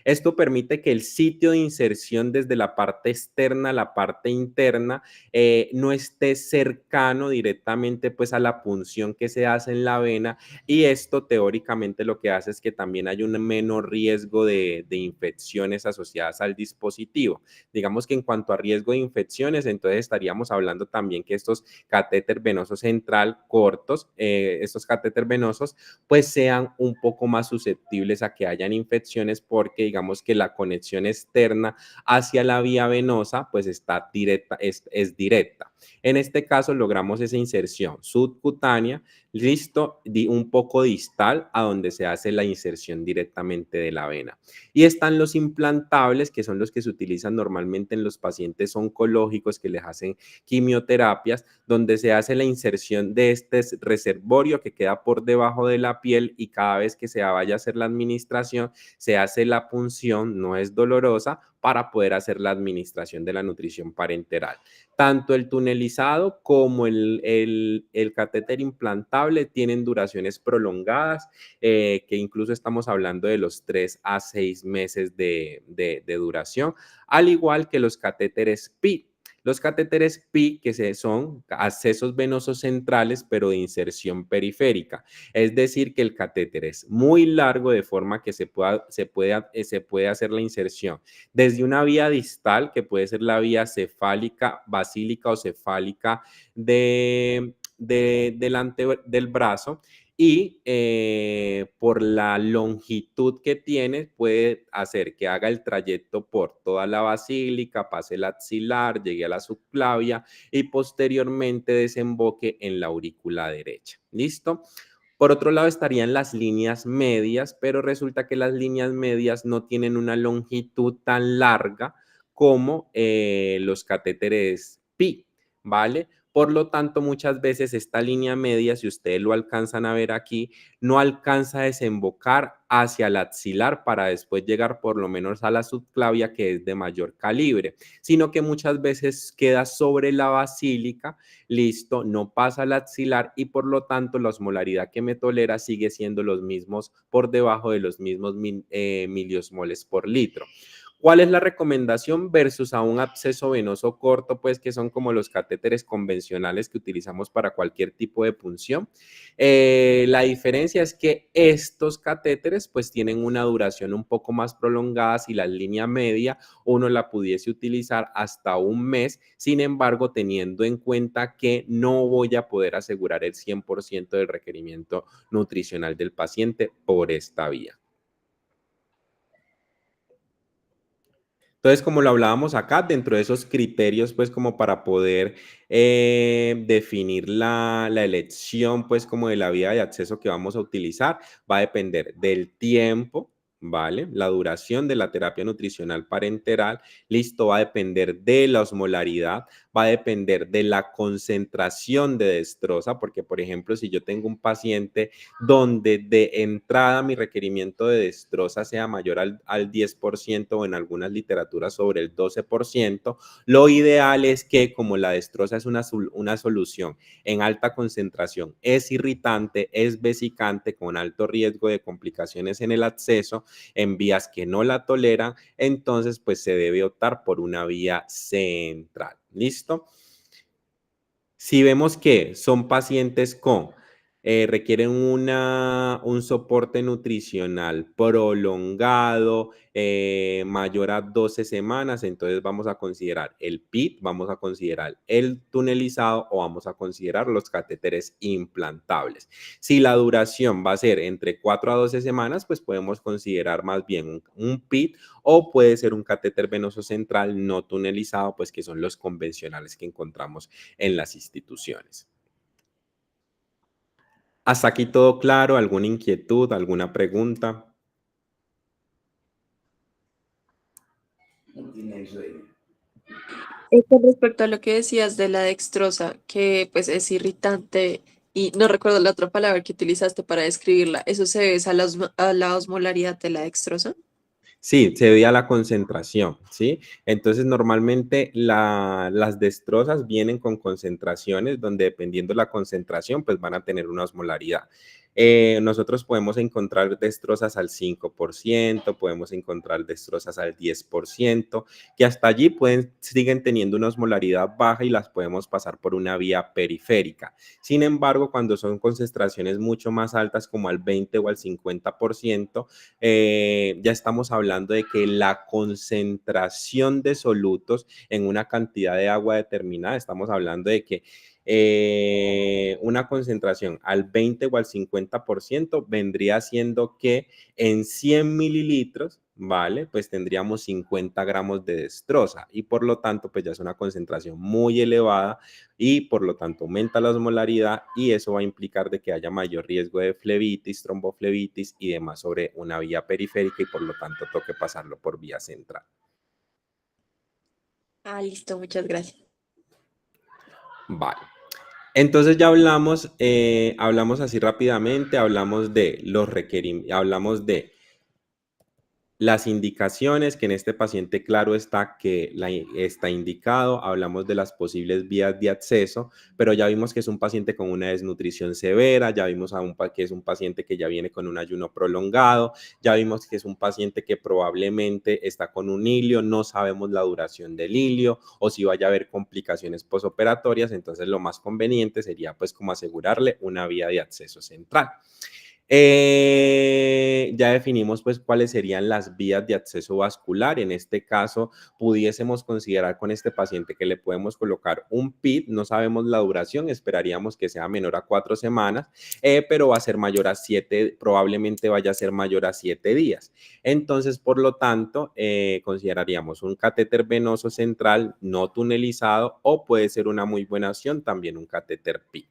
Esto permite que el sitio de inserción desde la parte externa a la parte interna no esté cercano directamente pues a la punción que se hace en la vena, y esto teóricamente lo que hace es que también hay un menor riesgo de infecciones asociadas al dispositivo. Digamos que en cuanto a riesgo de infecciones, entonces estaríamos hablando también que estos catéter venoso central cortos, estos catéter venosos, pues sean un poco más susceptibles a que hayan infecciones, porque digamos que la conexión externa hacia la vía venosa pues está directa, es directa. En este caso logramos esa inserción subcutánea, listo, un poco distal a donde se hace la inserción directamente de la vena. Y están los implantables, que son los que se utilizan normalmente en los pacientes oncológicos que les hacen quimioterapias, donde se hace la inserción de este reservorio que queda por debajo de la piel, y cada vez que se vaya a hacer la administración se hace la punción, no es dolorosa, para poder hacer la administración de la nutrición parenteral. Tanto el tunelizado como el catéter implantable tienen duraciones prolongadas, que incluso estamos hablando de los 3 a 6 meses de duración, al igual que los catéteres PI. Los catéteres PI, que son accesos venosos centrales, pero de inserción periférica. Es decir, que el catéter es muy largo, de forma que se puede hacer la inserción desde una vía distal, que puede ser la vía cefálica, basílica o cefálica delante del brazo, y por la longitud que tiene puede hacer que haga el trayecto por toda la basílica, pase el axilar, llegue a la subclavia y posteriormente desemboque en la aurícula derecha. ¿Listo? Por otro lado estarían las líneas medias, pero resulta que las líneas medias no tienen una longitud tan larga como los catéteres PI, ¿vale? Por lo tanto, muchas veces esta línea media, si ustedes lo alcanzan a ver aquí, no alcanza a desembocar hacia el axilar para después llegar por lo menos a la subclavia, que es de mayor calibre, sino que muchas veces queda sobre la basílica, listo, no pasa al axilar, y por lo tanto la osmolaridad que me tolera sigue siendo los mismos, por debajo de los mismos miliosmoles por litro. ¿Cuál es la recomendación versus a un absceso venoso corto, pues que son como los catéteres convencionales que utilizamos para cualquier tipo de punción? La diferencia es que estos catéteres pues tienen una duración un poco más prolongada. Si la línea media uno la pudiese utilizar hasta un mes, sin embargo, teniendo en cuenta que no voy a poder asegurar el 100% del requerimiento nutricional del paciente por esta vía. Entonces, como lo hablábamos acá, dentro de esos criterios, pues como para poder definir la elección, pues como de la vía de acceso que vamos a utilizar, va a depender del tiempo, ¿vale? La duración de la terapia nutricional parenteral, listo, va a depender de la osmolaridad, va a depender de la concentración de destroza, porque por ejemplo, si yo tengo un paciente donde de entrada mi requerimiento de destroza sea mayor al 10% o en algunas literaturas sobre el 12%, lo ideal es que como la destroza es una solución en alta concentración, es irritante, es vesicante, con alto riesgo de complicaciones en el acceso, en vías que no la toleran, entonces pues se debe optar por una vía central. ¿Listo? Si vemos que son pacientes requieren un soporte nutricional prolongado, mayor a 12 semanas, entonces vamos a considerar el PIT, vamos a considerar el tunelizado o vamos a considerar los catéteres implantables. Si la duración va a ser entre 4 a 12 semanas, pues podemos considerar más bien un PIT o puede ser un catéter venoso central no tunelizado, pues que son los convencionales que encontramos en las instituciones. ¿Hasta aquí todo claro? ¿Alguna inquietud? ¿Alguna pregunta? Con respecto a lo que decías de la dextrosa, que pues es irritante y no recuerdo la otra palabra que utilizaste para describirla, ¿eso se debe a la osmolaridad de la dextrosa? Sí, se debe a la concentración, ¿sí? Entonces, normalmente las destrozas vienen con concentraciones donde dependiendo de la concentración, pues van a tener una osmolaridad. Nosotros podemos encontrar destrozas al 5%, podemos encontrar destrozas al 10%, que hasta allí siguen teniendo una osmolaridad baja y las podemos pasar por una vía periférica. Sin embargo, cuando son concentraciones mucho más altas, como al 20 o al 50%, ya estamos hablando de que la concentración de solutos en una cantidad de agua determinada, estamos hablando de que una concentración al 20 o al 50% vendría siendo que en 100 mililitros, ¿vale? Pues tendríamos 50 gramos de destroza y por lo tanto, pues ya es una concentración muy elevada y por lo tanto aumenta la osmolaridad y eso va a implicar de que haya mayor riesgo de flebitis, tromboflebitis y demás sobre una vía periférica y por lo tanto toque pasarlo por vía central. Ah, listo, muchas gracias. Vale. Entonces ya hablamos así rápidamente, hablamos de los requerimientos, hablamos de las indicaciones, que en este paciente claro está que está indicado, hablamos de las posibles vías de acceso, pero ya vimos que es un paciente con una desnutrición severa, ya vimos que es un paciente que ya viene con un ayuno prolongado, ya vimos que es un paciente que probablemente está con un hilio, no sabemos la duración del hilio o si vaya a haber complicaciones posoperatorias, entonces lo más conveniente sería pues como asegurarle una vía de acceso central. Ya definimos pues cuáles serían las vías de acceso vascular. En este caso, pudiésemos considerar con este paciente que le podemos colocar un PIT, no sabemos la duración, esperaríamos que sea menor a 4 semanas, pero va a ser mayor a 7, probablemente vaya a ser mayor a 7 días. Entonces, por lo tanto, consideraríamos un catéter venoso central no tunelizado o puede ser una muy buena opción también un catéter PIT.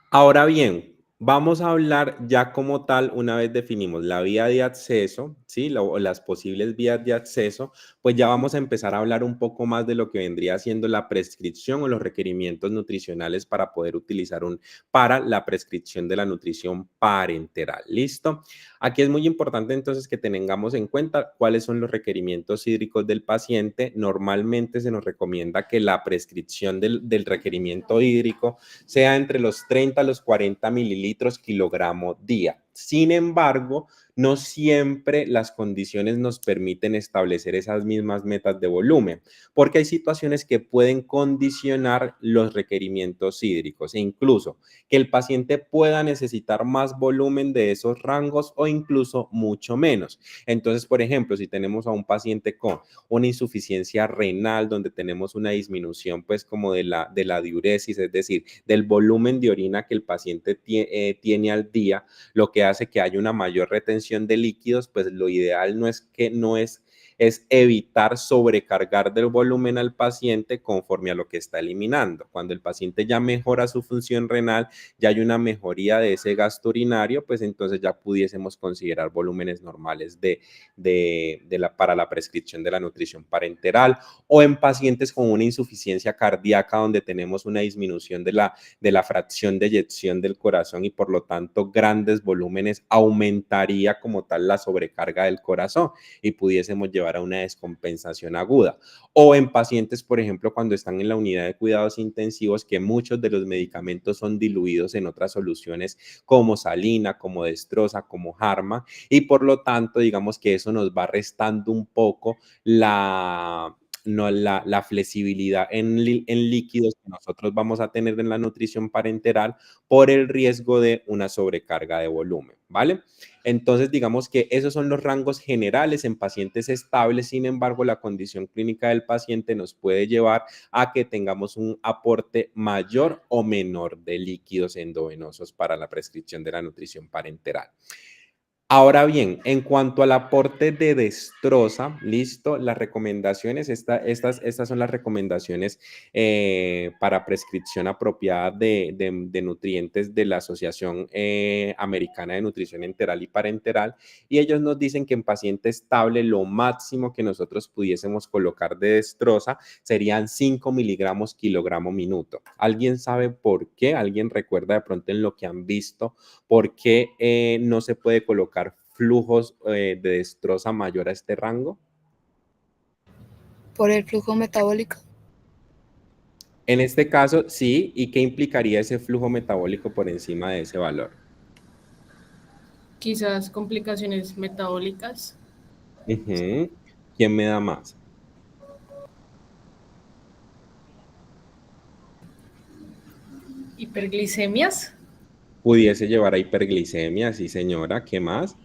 Ahora bien, vamos a hablar ya como tal, una vez definimos la vía de acceso, ¿sí? O las posibles vías de acceso, pues ya vamos a empezar a hablar un poco más de lo que vendría siendo la prescripción o los requerimientos nutricionales para poder utilizar para la prescripción de la nutrición parenteral. ¿Listo? Aquí es muy importante entonces que tengamos en cuenta cuáles son los requerimientos hídricos del paciente. Normalmente se nos recomienda que la prescripción del requerimiento hídrico sea entre los 30 a los 40 mililitros kilogramo día. Sin embargo, no siempre las condiciones nos permiten establecer esas mismas metas de volumen, porque hay situaciones que pueden condicionar los requerimientos hídricos e incluso que el paciente pueda necesitar más volumen de esos rangos o incluso mucho menos. Entonces, por ejemplo, si tenemos a un paciente con una insuficiencia renal donde tenemos una disminución pues como de la diuresis, es decir, del volumen de orina que el paciente tiene al día, lo que hace que haya una mayor retención de líquidos, pues lo ideal es evitar sobrecargar del volumen al paciente conforme a lo que está eliminando. Cuando el paciente ya mejora su función renal, ya hay una mejoría de ese gasto urinario, pues entonces ya pudiésemos considerar volúmenes normales para la prescripción de la nutrición parenteral, o en pacientes con una insuficiencia cardíaca donde tenemos una disminución de la fracción de eyección del corazón y por lo tanto grandes volúmenes, aumentaría como tal la sobrecarga del corazón y pudiésemos llevar a una descompensación aguda. O en pacientes, por ejemplo, cuando están en la unidad de cuidados intensivos, que muchos de los medicamentos son diluidos en otras soluciones como salina, como dextrosa, como Harma, y por lo tanto, digamos que eso nos va restando un poco la flexibilidad en líquidos que nosotros vamos a tener en la nutrición parenteral por el riesgo de una sobrecarga de volumen, ¿vale? Entonces, digamos que esos son los rangos generales en pacientes estables. Sin embargo, la condición clínica del paciente nos puede llevar a que tengamos un aporte mayor o menor de líquidos endovenosos para la prescripción de la nutrición parenteral. Ahora bien, en cuanto al aporte de dextrosa, listo, las recomendaciones, estas son las recomendaciones para prescripción apropiada de nutrientes de la Asociación Americana de Nutrición Enteral y Parenteral, y ellos nos dicen que en paciente estable lo máximo que nosotros pudiésemos colocar de dextrosa serían 5 miligramos kilogramo minuto. ¿Alguien sabe por qué? ¿Alguien recuerda de pronto en lo que han visto por qué no se puede colocar flujos de dextrosa mayor a este rango? Por el flujo metabólico. En este caso, sí. ¿Y qué implicaría ese flujo metabólico por encima de ese valor? Quizás complicaciones metabólicas. ¿Quién me da más? Hiperglicemias. Pudiese llevar a hiperglicemia, sí señora. ¿Qué más?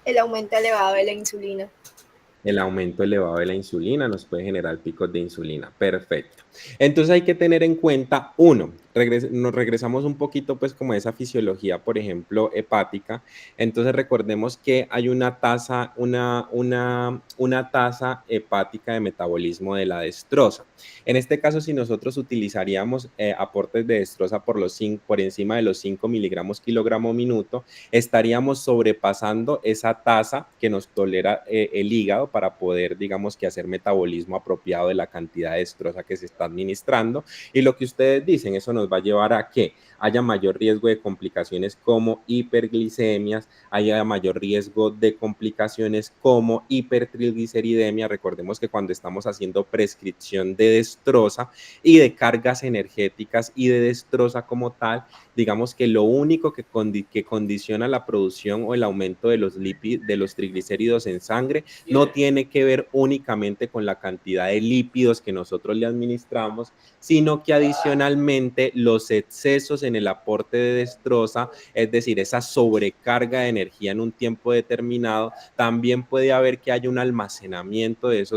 El aumento elevado de la insulina. El aumento elevado de la insulina nos puede generar picos de insulina. Perfecto. Entonces hay que tener en cuenta, uno, nos regresamos un poquito pues como a esa fisiología, por ejemplo, hepática. Entonces recordemos que hay una tasa hepática de metabolismo de la dextrosa. En este caso, si nosotros utilizaríamos aportes de dextrosa por encima de los 5 miligramos kilogramo minuto, estaríamos sobrepasando esa tasa que nos tolera el hígado para poder, digamos que hacer metabolismo apropiado de la cantidad de dextrosa que se está administrando. Y lo que ustedes dicen, eso nos va a llevar a que haya mayor riesgo de complicaciones como hiperglicemias, haya mayor riesgo de complicaciones como hipertrigliceridemia. Recordemos que cuando estamos haciendo prescripción de dextrosa y de cargas energéticas y de dextrosa como tal, digamos que lo único que condiciona la producción o el aumento de los triglicéridos en sangre no tiene que ver únicamente con la cantidad de lípidos que nosotros le administramos, sino que adicionalmente los excesos en el aporte de dextrosa, es decir, esa sobrecarga de energía en un tiempo determinado, también puede haber que haya un almacenamiento de ese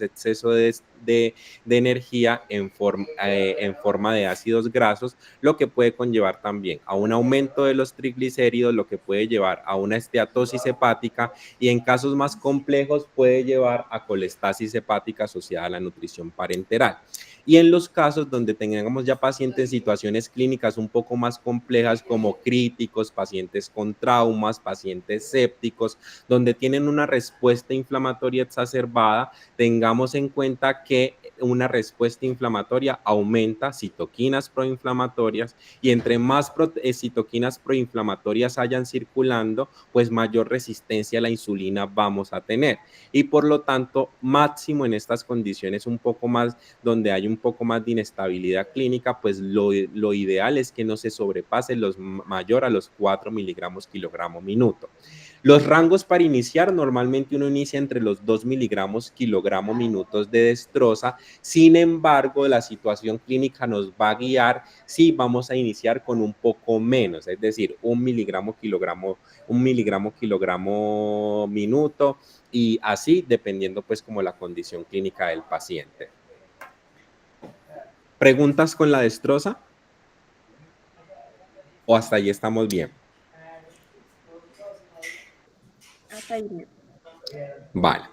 exceso de energía en forma de ácidos grasos, lo que puede conllevar también a un aumento de los triglicéridos, lo que puede llevar a una esteatosis hepática y en casos más complejos puede llevar a colestasis hepática asociada a la nutrición parenteral. Y en los casos donde tengamos ya pacientes en situaciones clínicas un poco más complejas como críticos, pacientes con traumas, pacientes sépticos, donde tienen una respuesta inflamatoria exacerbada, tengamos en cuenta que una respuesta inflamatoria, aumenta citoquinas proinflamatorias y entre más citoquinas proinflamatorias hayan circulando, pues mayor resistencia a la insulina vamos a tener. Y por lo tanto, máximo en estas condiciones un poco más, donde hay un poco más de inestabilidad clínica, pues lo ideal es que no se sobrepase los mayor a los 4 miligramos kilogramo minuto. Los rangos para iniciar, normalmente uno inicia entre los 2 miligramos kilogramo minutos de dextrosa. Sin embargo, la situación clínica nos va a guiar si vamos a iniciar con un poco menos, es decir, 1 miligramo kilogramo minuto, y así dependiendo pues como la condición clínica del paciente. ¿Preguntas con la dextrosa? ¿O hasta ahí estamos bien? Hasta ahí bien. Vale.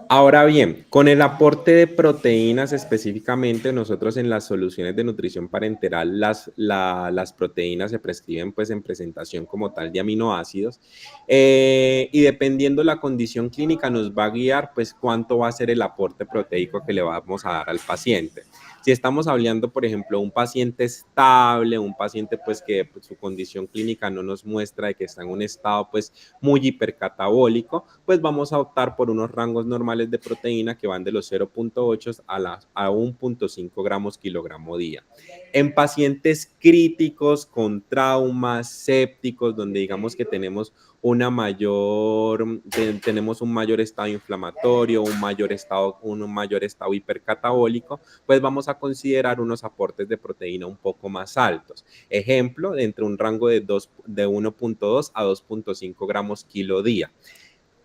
Ahora bien, con el aporte de proteínas específicamente, nosotros en las soluciones de nutrición parenteral, las proteínas se prescriben pues en presentación como tal de aminoácidos, y dependiendo la condición clínica nos va a guiar pues cuánto va a ser el aporte proteico que le vamos a dar al paciente. Si estamos hablando, por ejemplo, de un paciente estable, un paciente pues que pues, su condición clínica no nos muestra de que está en un estado pues muy hipercatabólico, pues vamos a optar por unos rangos normales de proteína que van de los 0.8 a 1.5 gramos kilogramo día. En pacientes críticos con traumas, sépticos, donde digamos que tenemos un mayor estado inflamatorio, un mayor estado hipercatabólico, pues vamos a considerar unos aportes de proteína un poco más altos. Ejemplo, entre un rango de 1.2 a 2.5 gramos kilo día.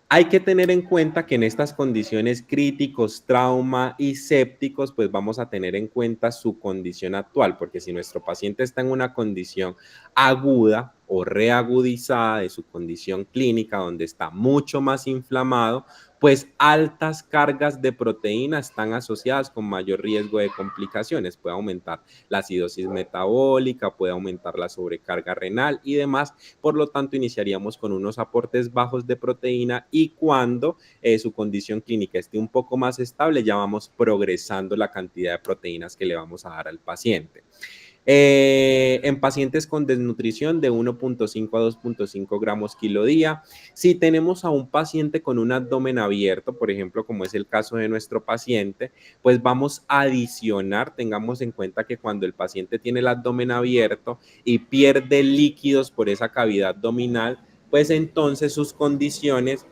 Hay que tener en cuenta que en estas condiciones críticos, trauma y sépticos, pues vamos a tener en cuenta su condición actual, porque si nuestro paciente está en una condición aguda o reagudizada de su condición clínica, donde está mucho más inflamado, pues altas cargas de proteína están asociadas con mayor riesgo de complicaciones. Puede aumentar la acidosis metabólica, puede aumentar la sobrecarga renal y demás. Por lo tanto, iniciaríamos con unos aportes bajos de proteína y cuando su condición clínica esté un poco más estable, ya vamos progresando la cantidad de proteínas que le vamos a dar al paciente. En pacientes con desnutrición de 1.5 a 2.5 gramos kilo día. Si tenemos a un paciente con un abdomen abierto, por ejemplo, como es el caso de nuestro paciente, pues vamos a adicionar, tengamos en cuenta que cuando el paciente tiene el abdomen abierto y pierde líquidos por esa cavidad abdominal, pues entonces sus condiciones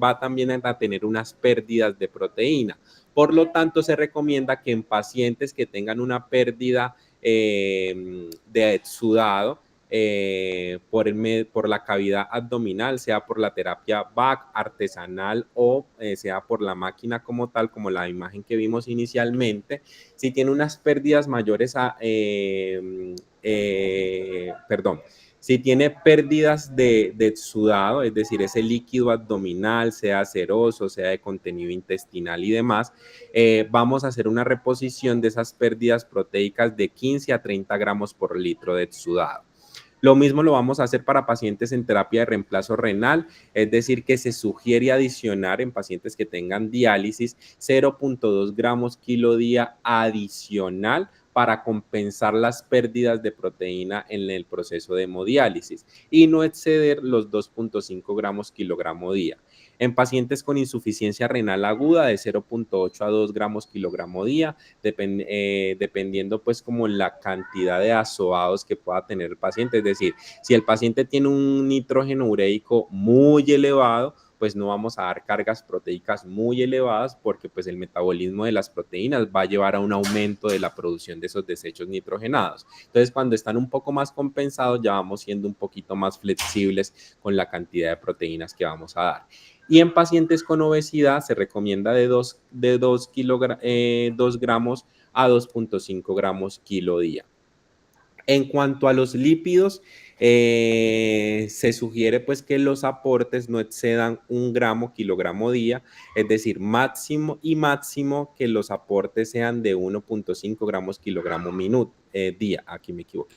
va también a tener unas pérdidas de proteína. Por lo tanto, se recomienda que en pacientes que tengan una pérdida de exudado por la cavidad abdominal, sea por la terapia BAC artesanal o sea por la máquina como tal, como la imagen que vimos inicialmente, si tiene unas pérdidas mayores si tiene pérdidas de exudado, es decir, ese líquido abdominal, sea seroso, sea de contenido intestinal y demás, vamos a hacer una reposición de esas pérdidas proteicas de 15 a 30 gramos por litro de exudado. Lo mismo lo vamos a hacer para pacientes en terapia de reemplazo renal, es decir, que se sugiere adicionar en pacientes que tengan diálisis 0.2 gramos kilo día adicional para compensar las pérdidas de proteína en el proceso de hemodiálisis y no exceder los 2.5 gramos kilogramo día. En pacientes con insuficiencia renal aguda de 0.8 a 2 gramos kilogramo día, dependiendo pues como la cantidad de azoados que pueda tener el paciente. Es decir, si el paciente tiene un nitrógeno ureico muy elevado, pues no vamos a dar cargas proteicas muy elevadas porque pues el metabolismo de las proteínas va a llevar a un aumento de la producción de esos desechos nitrogenados. Entonces, cuando están un poco más compensados, ya vamos siendo un poquito más flexibles con la cantidad de proteínas que vamos a dar. Y en pacientes con obesidad se recomienda de 2 gramos a 2.5 gramos kilo día. En cuanto a los lípidos, se sugiere pues que los aportes no excedan 1 gramo kilogramo día, es decir, máximo que los aportes sean de 1.5 gramos kilogramo día. Aquí me equivoqué.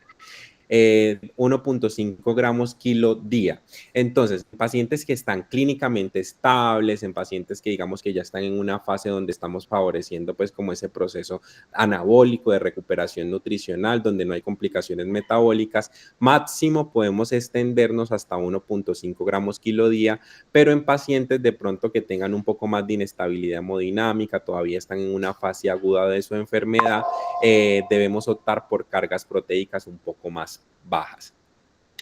1.5 gramos kilo día. Entonces, en pacientes que están clínicamente estables, en pacientes que digamos que ya están en una fase donde estamos favoreciendo pues como ese proceso anabólico de recuperación nutricional, donde no hay complicaciones metabólicas, máximo podemos extendernos hasta 1.5 gramos kilo día, pero en pacientes de pronto que tengan un poco más de inestabilidad hemodinámica, todavía están en una fase aguda de su enfermedad, debemos optar por cargas proteicas un poco más bajas,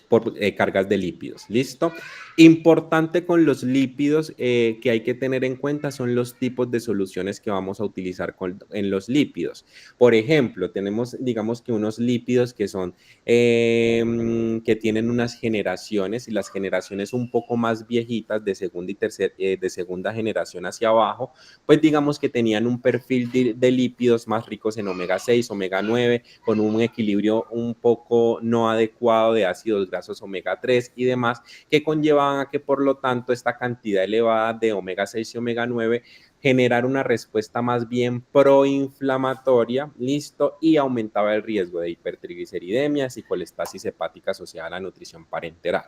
por cargas de lípidos. ¿Listo? Importante con los lípidos que hay que tener en cuenta son los tipos de soluciones que vamos a utilizar en los lípidos. Por ejemplo, tenemos, digamos que unos lípidos que son, que tienen unas generaciones y las generaciones un poco más viejitas de segunda y de segunda generación hacia abajo, pues digamos que tenían un perfil de lípidos más ricos en omega 6, omega 9, con un equilibrio un poco no adecuado de ácidos grasos omega 3 y demás, que conllevaban a que por lo tanto esta cantidad elevada de omega 6 y omega 9 generar una respuesta más bien proinflamatoria, listo, y aumentaba el riesgo de hipertrigliceridemias y colestasis hepática asociada a la nutrición parenteral.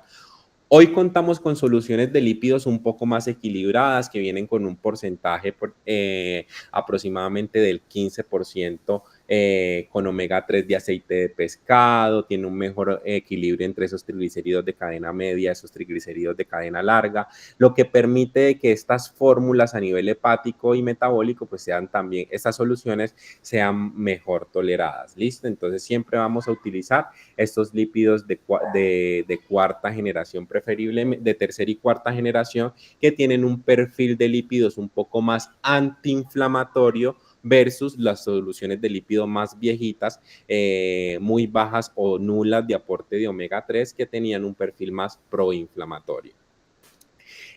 Hoy contamos con soluciones de lípidos un poco más equilibradas que vienen con un porcentaje aproximadamente del 15% con omega 3 de aceite de pescado, tiene un mejor equilibrio entre esos triglicéridos de cadena media, esos triglicéridos de cadena larga, lo que permite que estas fórmulas a nivel hepático y metabólico pues sean también, estas soluciones sean mejor toleradas, ¿listo? Entonces siempre vamos a utilizar estos lípidos de cuarta generación, preferible de tercera y cuarta generación, que tienen un perfil de lípidos un poco más antiinflamatorio versus las soluciones de lípido más viejitas, muy bajas o nulas de aporte de omega 3, que tenían un perfil más proinflamatorio.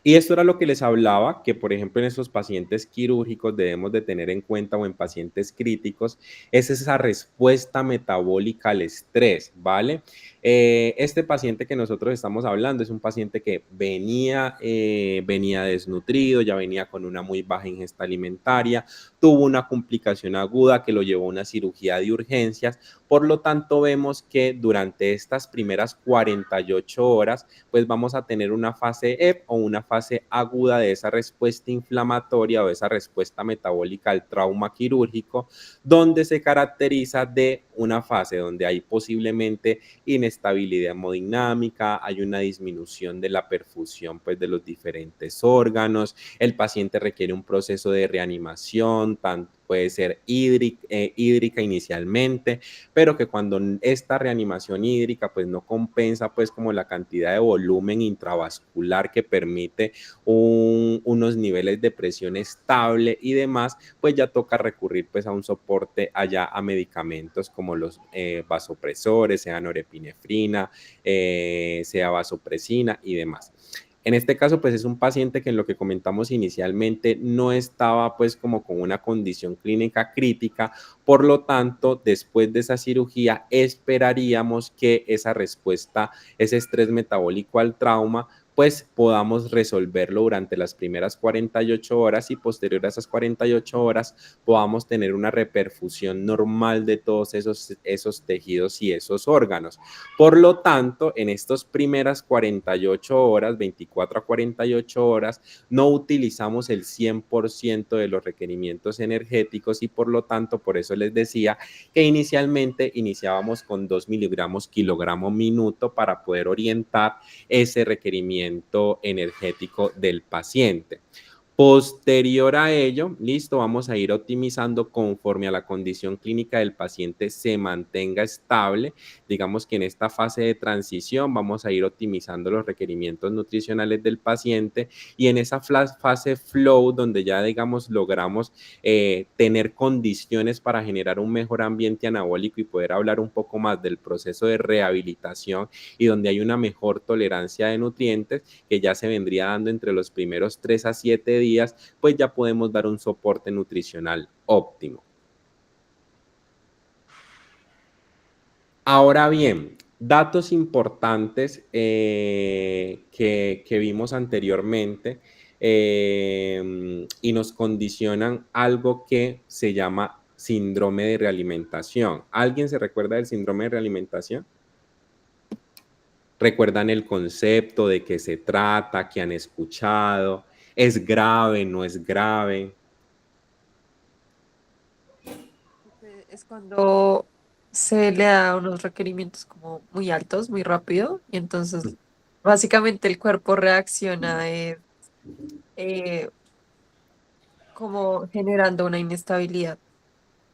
Y esto era lo que les hablaba, que por ejemplo en esos pacientes quirúrgicos debemos de tener en cuenta, o en pacientes críticos, es esa respuesta metabólica al estrés, ¿vale? Este paciente que nosotros estamos hablando es un paciente que venía desnutrido, ya venía con una muy baja ingesta alimentaria, tuvo una complicación aguda que lo llevó a una cirugía de urgencias. Por lo tanto, vemos que durante estas primeras 48 horas, pues vamos a tener una fase EP o una fase aguda de esa respuesta inflamatoria o esa respuesta metabólica al trauma quirúrgico, donde se caracteriza de una fase donde hay posiblemente inestabilidad hemodinámica, hay una disminución de la perfusión pues de los diferentes órganos, el paciente requiere un proceso de reanimación, tanto puede ser hídrica inicialmente, pero que cuando esta reanimación hídrica pues no compensa pues como la cantidad de volumen intravascular que permite unos niveles de presión estable y demás, pues ya toca recurrir pues a un soporte allá a medicamentos como los vasopresores, sea norepinefrina, sea vasopresina y demás. En este caso, pues es un paciente que en lo que comentamos inicialmente no estaba pues como con una condición clínica crítica, por lo tanto, después de esa cirugía esperaríamos que esa respuesta, ese estrés metabólico al trauma, pues podamos resolverlo durante las primeras 48 horas y posterior a esas 48 horas podamos tener una reperfusión normal de todos esos tejidos y esos órganos. Por lo tanto, en estas primeras 48 horas, 24 a 48 horas, no utilizamos el 100% de los requerimientos energéticos y por lo tanto, por eso les decía que inicialmente iniciábamos con 2 miligramos kilogramo minuto para poder orientar ese requerimiento energético del paciente. Posterior a ello, listo, vamos a ir optimizando conforme a la condición clínica del paciente se mantenga estable. Digamos que en esta fase de transición vamos a ir optimizando los requerimientos nutricionales del paciente y en esa fase flow donde ya digamos logramos tener condiciones para generar un mejor ambiente anabólico y poder hablar un poco más del proceso de rehabilitación y donde hay una mejor tolerancia de nutrientes que ya se vendría dando entre los primeros 3 a 7 días, pues ya podemos dar un soporte nutricional óptimo. Ahora bien, datos importantes que vimos anteriormente y nos condicionan algo que se llama síndrome de realimentación. ¿Alguien se recuerda del síndrome de realimentación? ¿Recuerdan el concepto de qué se trata, qué han escuchado? ¿Es grave, no es grave? Es cuando se le da unos requerimientos como muy altos, muy rápido, y entonces básicamente el cuerpo reacciona eh, como generando una inestabilidad,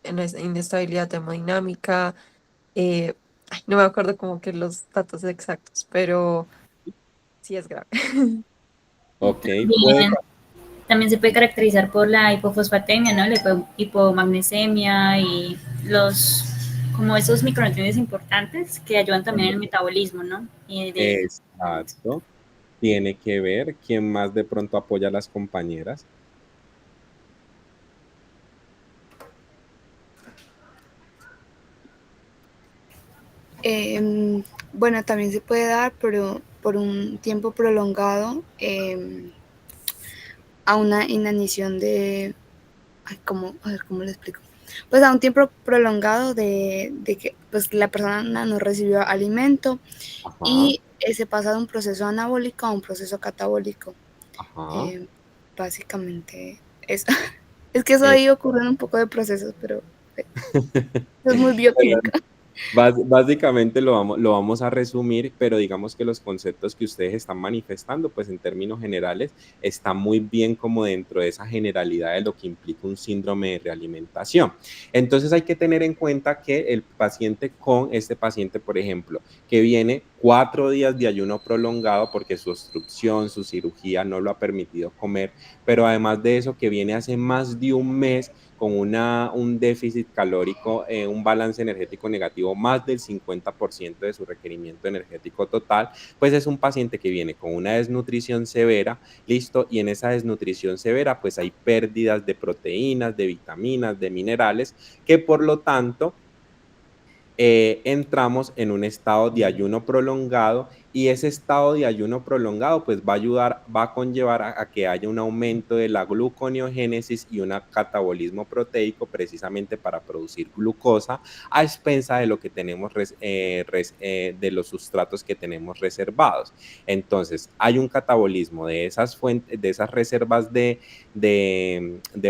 inestabilidad termodinámica. eh, no me acuerdo como que los datos exactos, pero sí es grave. Ok, puede. También, también se puede caracterizar por la hipofosfatemia, ¿no? La hipomagnesemia y como esos micronutrientes importantes que ayudan también en el metabolismo, ¿no? Exacto. Tiene que ver quién más de pronto apoya a las compañeras. Bueno, también se puede dar, pero por un tiempo prolongado a una inanición de, ay, a ver, ¿cómo le explico? Pues a un tiempo prolongado de que pues, la persona no recibió alimento Ajá, y se pasa de un proceso anabólico a un proceso catabólico. ajá. Eh, Básicamente eso. Es que eso Eh, ahí ocurren un poco de procesos, pero es muy bioquímica. Básicamente lo vamos a resumir, pero digamos que los conceptos que ustedes están manifestando, pues en términos generales, está muy bien como dentro de esa generalidad de lo que implica un síndrome de realimentación. Entonces hay que tener en cuenta que el paciente este paciente, por ejemplo, que viene 4 días de ayuno prolongado porque su obstrucción, su cirugía no lo ha permitido comer, pero además de eso que viene hace más de un mes con un déficit calórico, un balance energético negativo, más del 50% de su requerimiento energético total, pues es un paciente que viene con una desnutrición severa, listo, y en esa desnutrición severa, pues hay pérdidas de proteínas, de vitaminas, de minerales, que por lo tanto entramos en un estado de ayuno prolongado y ese estado de ayuno prolongado pues va a conllevar a que haya un aumento de la gluconeogénesis y un catabolismo proteico precisamente para producir glucosa a expensa de lo que tenemos de los sustratos que tenemos reservados. Entonces hay un catabolismo de esas fuentes, de esas reservas de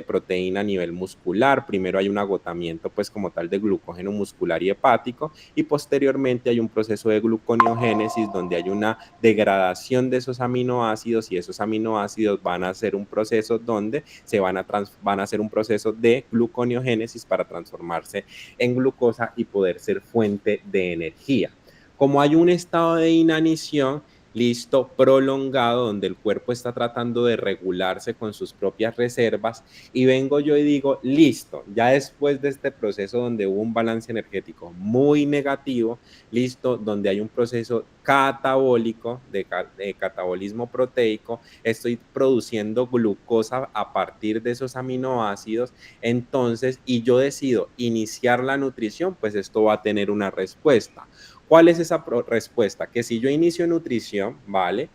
proteína a nivel muscular. Primero hay un agotamiento pues como tal de glucógeno muscular y hepático y posteriormente hay un proceso de gluconeogénesis donde hay una degradación de esos aminoácidos y esos aminoácidos van a hacer un proceso donde van a hacer un proceso de gluconeogénesis para transformarse en glucosa y poder ser fuente de energía. Como hay un estado de inanición, listo, prolongado, donde el cuerpo está tratando de regularse con sus propias reservas y vengo yo y digo, listo, ya después de este proceso donde hubo un balance energético muy negativo, listo, donde hay un proceso catabólico, de catabolismo proteico, estoy produciendo glucosa a partir de esos aminoácidos, entonces, y yo decido iniciar la nutrición, pues esto va a tener una respuesta. ¿Cuál es esa respuesta? Que si yo inicio nutrición, ¿vale?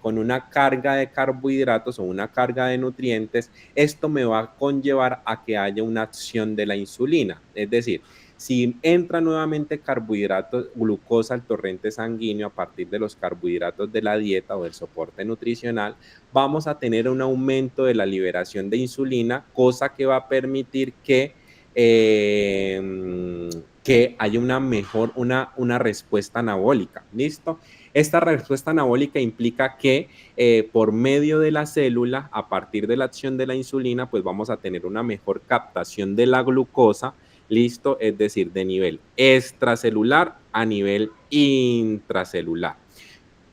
Con una carga de carbohidratos o una carga de nutrientes, esto me va a conllevar a que haya una acción de la insulina. Es decir, si entra nuevamente carbohidratos, glucosa al torrente sanguíneo a partir de los carbohidratos de la dieta o del soporte nutricional, vamos a tener un aumento de la liberación de insulina, cosa que va a permitir que haya una respuesta anabólica, ¿listo? Esta respuesta anabólica implica que por medio de la célula, a partir de la acción de la insulina, pues vamos a tener una mejor captación de la glucosa, ¿listo? Es decir, de nivel extracelular a nivel intracelular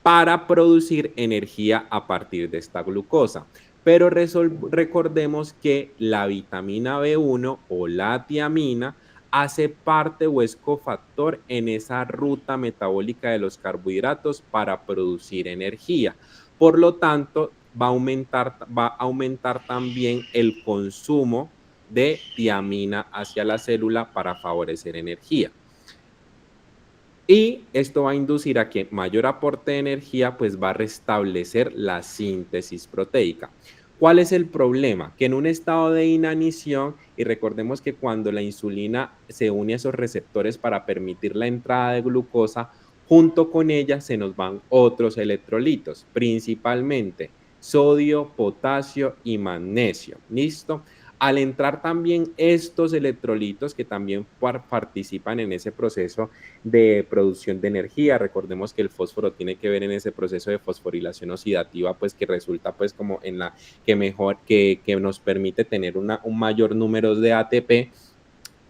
para producir energía a partir de esta glucosa. Pero recordemos que la vitamina B1 o la tiamina hace parte o es cofactor en esa ruta metabólica de los carbohidratos para producir energía. Por lo tanto, va a aumentar también el consumo de tiamina hacia la célula para favorecer energía. Y esto va a inducir a que mayor aporte de energía pues va a restablecer la síntesis proteica. ¿Cuál es el problema? Que en un estado de inanición, y recordemos que cuando la insulina se une a esos receptores para permitir la entrada de glucosa, Junto con ella se nos van otros electrolitos, principalmente sodio, potasio y magnesio. ¿Listo? Al entrar también estos electrolitos que también participan en ese proceso de producción de energía, recordemos que el fósforo tiene que ver en ese proceso de fosforilación oxidativa, pues que resulta pues como en la que mejor, que nos permite tener un mayor número de ATP,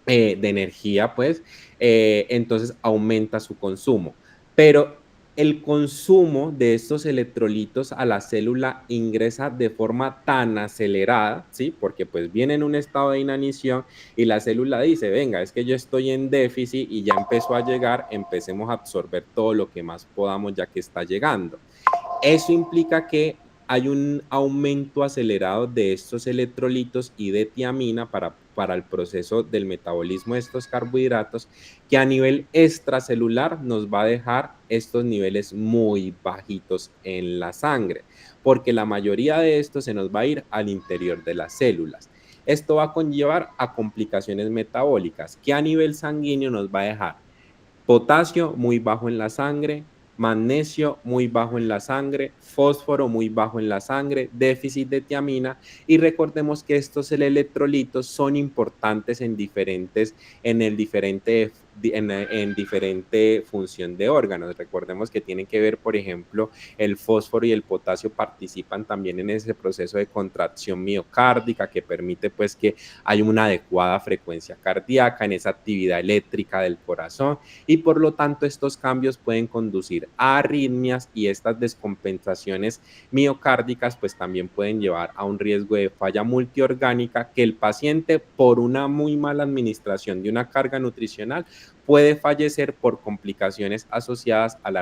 de energía, pues, entonces aumenta su consumo. Pero el consumo de estos electrolitos a la célula ingresa de forma tan acelerada, ¿sí? Porque pues viene en un estado de inanición y la célula dice, venga, es que yo estoy en déficit y ya empezó a llegar, empecemos a absorber todo lo que más podamos ya que está llegando. Eso implica que hay un aumento acelerado de estos electrolitos y de tiamina para el proceso del metabolismo de estos carbohidratos, que a nivel extracelular nos va a dejar estos niveles muy bajitos en la sangre, porque la mayoría de esto se nos va a ir al interior de las células. Esto va a conllevar a complicaciones metabólicas, que a nivel sanguíneo nos va a dejar potasio muy bajo en la sangre, magnesio muy bajo en la sangre, fósforo muy bajo en la sangre, déficit de tiamina, y recordemos que estos electrolitos son importantes en diferente función de órganos. Recordemos que tienen que ver, por ejemplo, el fósforo y el potasio participan también en ese proceso de contracción miocárdica que permite pues que haya una adecuada frecuencia cardíaca en esa actividad eléctrica del corazón, y por lo tanto estos cambios pueden conducir a arritmias, y estas descompensaciones miocárdicas pues también pueden llevar a un riesgo de falla multiorgánica, que el paciente por una muy mala administración de una carga nutricional puede fallecer por complicaciones asociadas a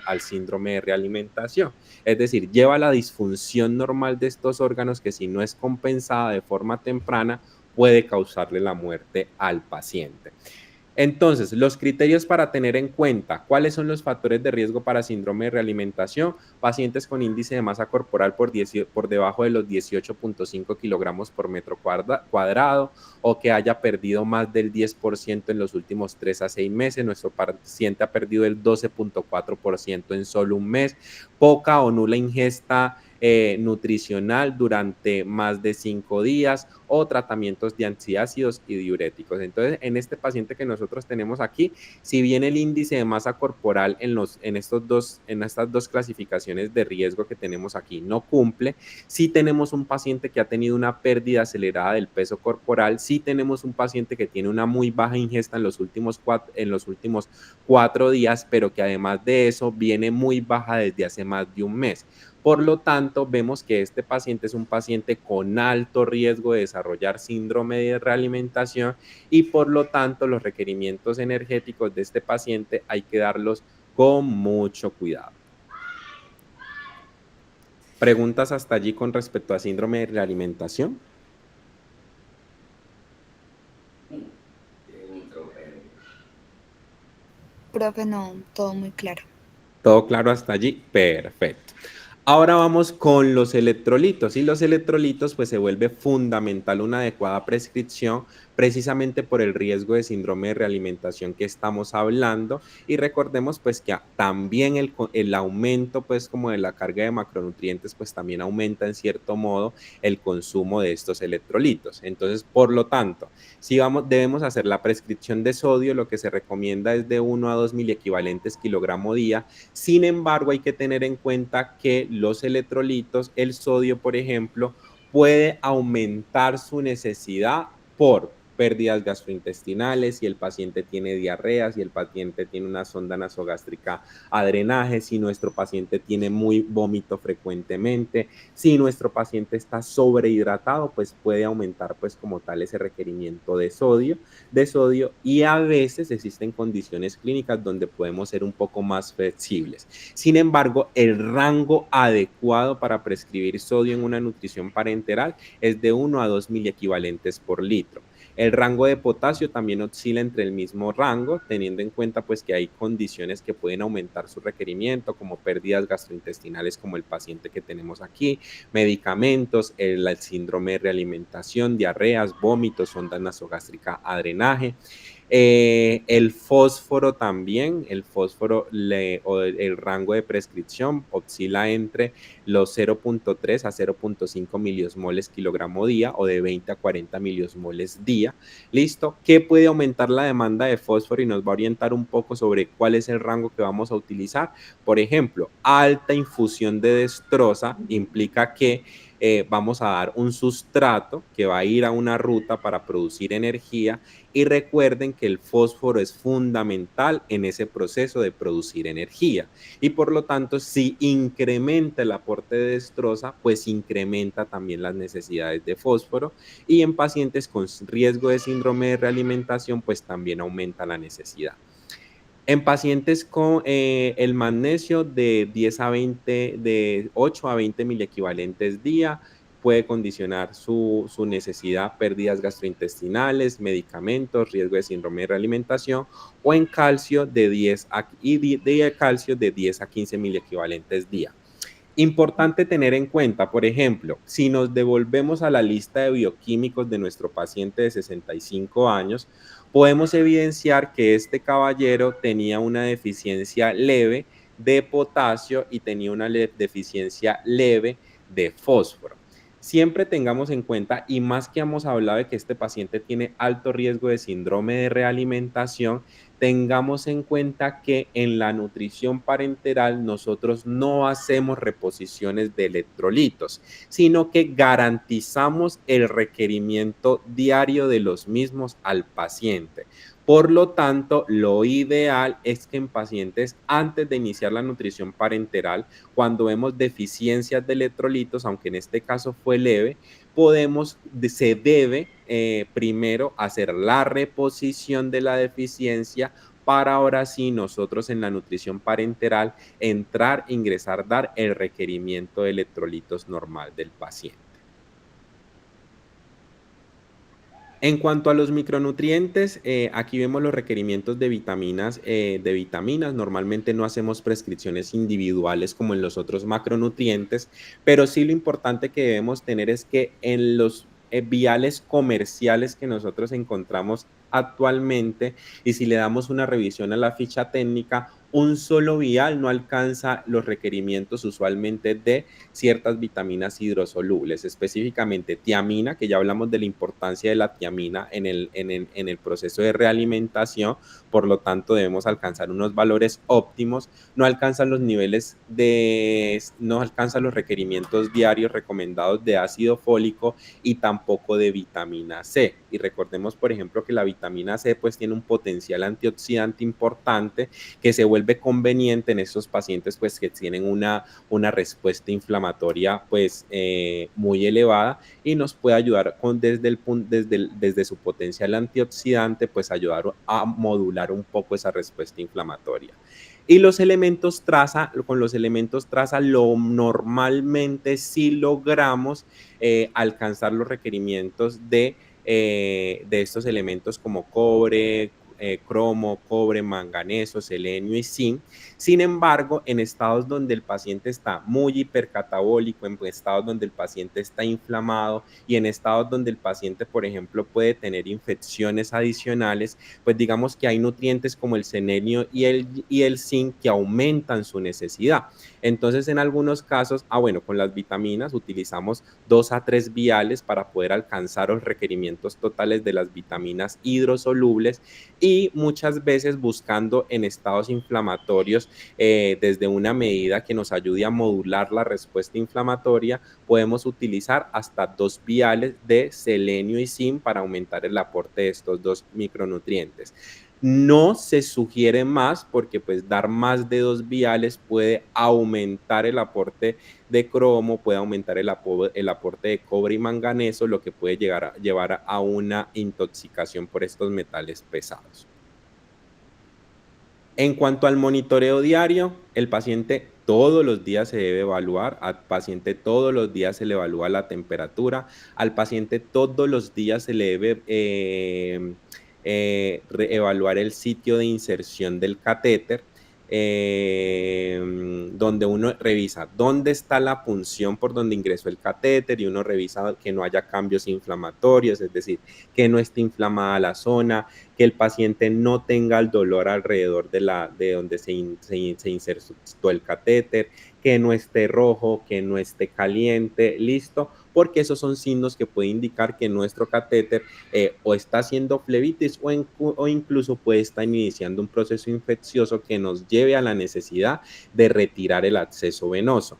al síndrome de realimentación. Es decir, lleva a la disfunción normal de estos órganos que, si no es compensada de forma temprana, puede causarle la muerte al paciente. Entonces, los criterios para tener en cuenta: ¿cuáles son los factores de riesgo para síndrome de realimentación? Pacientes con índice de masa corporal por debajo de los 18.5 kilogramos por metro cuadrado, o que haya perdido más del 10% en los últimos 3 a 6 meses. Nuestro paciente ha perdido el 12.4% en solo un mes. Poca o nula ingesta nutricional durante más de 5 días, o tratamientos de antiácidos y diuréticos. Entonces, en este paciente que nosotros tenemos aquí, si bien el índice de masa corporal en estas dos clasificaciones de riesgo que tenemos aquí no cumple, sí tenemos un paciente que ha tenido una pérdida acelerada del peso corporal, sí tenemos un paciente que tiene una muy baja ingesta en los últimos 4 días, pero que además de eso viene muy baja desde hace más de un mes. Por lo tanto, vemos que este paciente es un paciente con alto riesgo de desarrollar síndrome de realimentación, y por lo tanto los requerimientos energéticos de este paciente hay que darlos con mucho cuidado. ¿Preguntas hasta allí con respecto a síndrome de realimentación? Profe, no, todo muy claro. ¿Todo claro hasta allí? Perfecto. Ahora vamos con los electrolitos, y los electrolitos pues se vuelve fundamental una adecuada prescripción, precisamente por el riesgo de síndrome de realimentación que estamos hablando, y recordemos pues que también el aumento pues como de la carga de macronutrientes pues también aumenta en cierto modo el consumo de estos electrolitos. Entonces, por lo tanto, si debemos hacer la prescripción de sodio, lo que se recomienda es de 1 a 2 miliequivalentes kilogramo día. Sin embargo, hay que tener en cuenta que los electrolitos, el sodio, por ejemplo, puede aumentar su necesidad por pérdidas gastrointestinales, si el paciente tiene diarrea, si el paciente tiene una sonda nasogástrica a drenaje, si nuestro paciente tiene muy vómito frecuentemente, si nuestro paciente está sobrehidratado, pues puede aumentar pues como tal ese requerimiento de sodio, y a veces existen condiciones clínicas donde podemos ser un poco más flexibles. Sin embargo, el rango adecuado para prescribir sodio en una nutrición parenteral es de 1 a 2 miliequivalentes por litro. El rango de potasio también oscila entre el mismo rango, teniendo en cuenta pues que hay condiciones que pueden aumentar su requerimiento, como pérdidas gastrointestinales como el paciente que tenemos aquí, medicamentos, el síndrome de realimentación, diarreas, vómitos, sonda nasogástrica a drenaje. El fósforo también, el fósforo o el rango de prescripción oscila entre los 0.3 a 0.5 miliosmoles kilogramo día o de 20 a 40 miliosmoles día. ¿Listo? ¿Qué puede aumentar la demanda de fósforo y nos va a orientar un poco sobre cuál es el rango que vamos a utilizar? Por ejemplo, alta infusión de destroza implica que vamos a dar un sustrato que va a ir a una ruta para producir energía, y recuerden que el fósforo es fundamental en ese proceso de producir energía, y por lo tanto si incrementa el aporte de destroza, pues incrementa también las necesidades de fósforo, y en pacientes con riesgo de síndrome de realimentación pues también aumenta la necesidad. En pacientes con el magnesio de 10 a 20, de 8 a 20 miliequivalentes día, puede condicionar su necesidad, pérdidas gastrointestinales, medicamentos, riesgo de síndrome de realimentación, o en calcio de 10 a 15 miliequivalentes día. Importante tener en cuenta, por ejemplo, si nos devolvemos a la lista de bioquímicos de nuestro paciente de 65 años, podemos evidenciar que este caballero tenía una deficiencia leve de potasio y tenía una deficiencia leve de fósforo. Siempre tengamos en cuenta, y más que hemos hablado de que este paciente tiene alto riesgo de síndrome de realimentación, tengamos en cuenta que en la nutrición parenteral nosotros no hacemos reposiciones de electrolitos, sino que garantizamos el requerimiento diario de los mismos al paciente. Por lo tanto, lo ideal es que en pacientes, antes de iniciar la nutrición parenteral, cuando vemos deficiencias de electrolitos, aunque en este caso fue leve, se debe primero hacer la reposición de la deficiencia, para ahora sí nosotros en la nutrición parenteral ingresar, dar el requerimiento de electrolitos normal del paciente. En cuanto a los micronutrientes, aquí vemos los requerimientos de vitaminas. Normalmente no hacemos prescripciones individuales como en los otros macronutrientes, pero sí lo importante que debemos tener es que en los viales comerciales que nosotros encontramos actualmente, y si le damos una revisión a la ficha técnica, un solo vial no alcanza los requerimientos usualmente de ciertas vitaminas hidrosolubles, específicamente tiamina, que ya hablamos de la importancia de la tiamina en el proceso de realimentación. Por lo tanto debemos alcanzar unos valores óptimos. No alcanzan los requerimientos diarios recomendados de ácido fólico y tampoco de vitamina C. Y recordemos, por ejemplo, que la vitamina C pues tiene un potencial antioxidante importante que se vuelve conveniente en estos pacientes pues que tienen una respuesta inflamatoria pues muy elevada, y nos puede ayudar desde su potencial antioxidante pues ayudar a modular un poco esa respuesta inflamatoria. Y con los elementos traza normalmente sí logramos alcanzar los requerimientos de estos elementos como cobre, cromo, cobre, manganeso, selenio y zinc. Sin embargo, en estados donde el paciente está muy hipercatabólico, en estados donde el paciente está inflamado y en estados donde el paciente, por ejemplo, puede tener infecciones adicionales, pues digamos que hay nutrientes como el selenio y el zinc que aumentan su necesidad. Entonces, en algunos casos, con las vitaminas utilizamos 2 a 3 viales para poder alcanzar los requerimientos totales de las vitaminas hidrosolubles, y muchas veces buscando en estados inflamatorios desde una medida que nos ayude a modular la respuesta inflamatoria, podemos utilizar hasta 2 viales de selenio y zinc para aumentar el aporte de estos dos micronutrientes. No se sugiere más porque pues dar más de 2 viales puede aumentar el aporte de cromo, puede aumentar el aporte de cobre y manganeso, lo que puede llevar a una intoxicación por estos metales pesados. En cuanto al monitoreo diario, el paciente todos los días se debe evaluar, al paciente todos los días se le evalúa la temperatura, al paciente todos los días se le debe evaluar el sitio de inserción del catéter. donde uno revisa dónde está la punción por donde ingresó el catéter y uno revisa que no haya cambios inflamatorios, es decir, que no esté inflamada la zona, que el paciente no tenga el dolor alrededor de donde se insertó el catéter, que no esté rojo, que no esté caliente, listo, porque esos son signos que pueden indicar que nuestro catéter o está haciendo flebitis o incluso puede estar iniciando un proceso infeccioso que nos lleve a la necesidad de retirar el acceso venoso.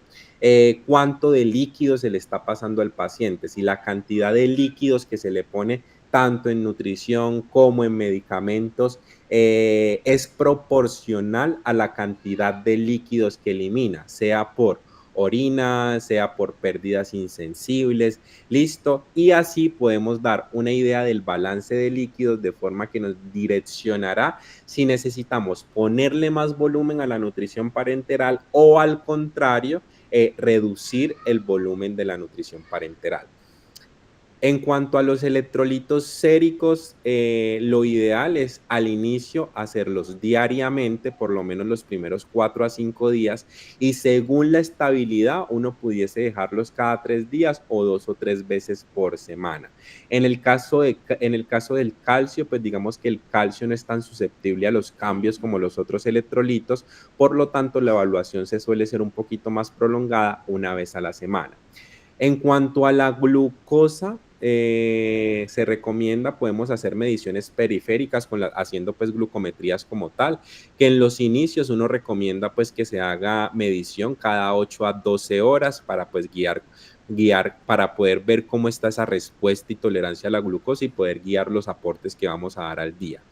¿Cuánto de líquido se le está pasando al paciente? Si la cantidad de líquidos que se le pone tanto en nutrición como en medicamentos es proporcional a la cantidad de líquidos que elimina, sea por orina, sea por pérdidas insensibles, listo, y así podemos dar una idea del balance de líquidos de forma que nos direccionará si necesitamos ponerle más volumen a la nutrición parenteral o al contrario, reducir el volumen de la nutrición parenteral. En cuanto a los electrolitos séricos, lo ideal es al inicio hacerlos diariamente, por lo menos los primeros 4 a 5 días, y según la estabilidad, uno pudiese dejarlos cada 3 días o 2 o 3 veces por semana. En el caso del calcio, pues digamos que el calcio no es tan susceptible a los cambios como los otros electrolitos, por lo tanto, la evaluación se suele ser un poquito más prolongada una vez a la semana. En cuanto a la glucosa, se recomienda, podemos hacer mediciones periféricas haciendo pues glucometrías como tal, que en los inicios uno recomienda pues que se haga medición cada 8 a 12 horas para pues guiar para poder ver cómo está esa respuesta y tolerancia a la glucosa y poder guiar los aportes que vamos a dar al día.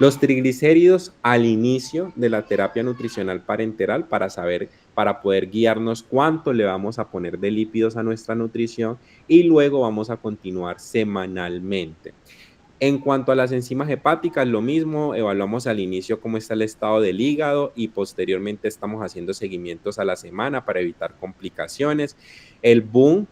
Los triglicéridos al inicio de la terapia nutricional parenteral para poder guiarnos cuánto le vamos a poner de lípidos a nuestra nutrición y luego vamos a continuar semanalmente. En cuanto a las enzimas hepáticas, lo mismo, evaluamos al inicio cómo está el estado del hígado y posteriormente estamos haciendo seguimientos a la semana para evitar complicaciones. El BUN,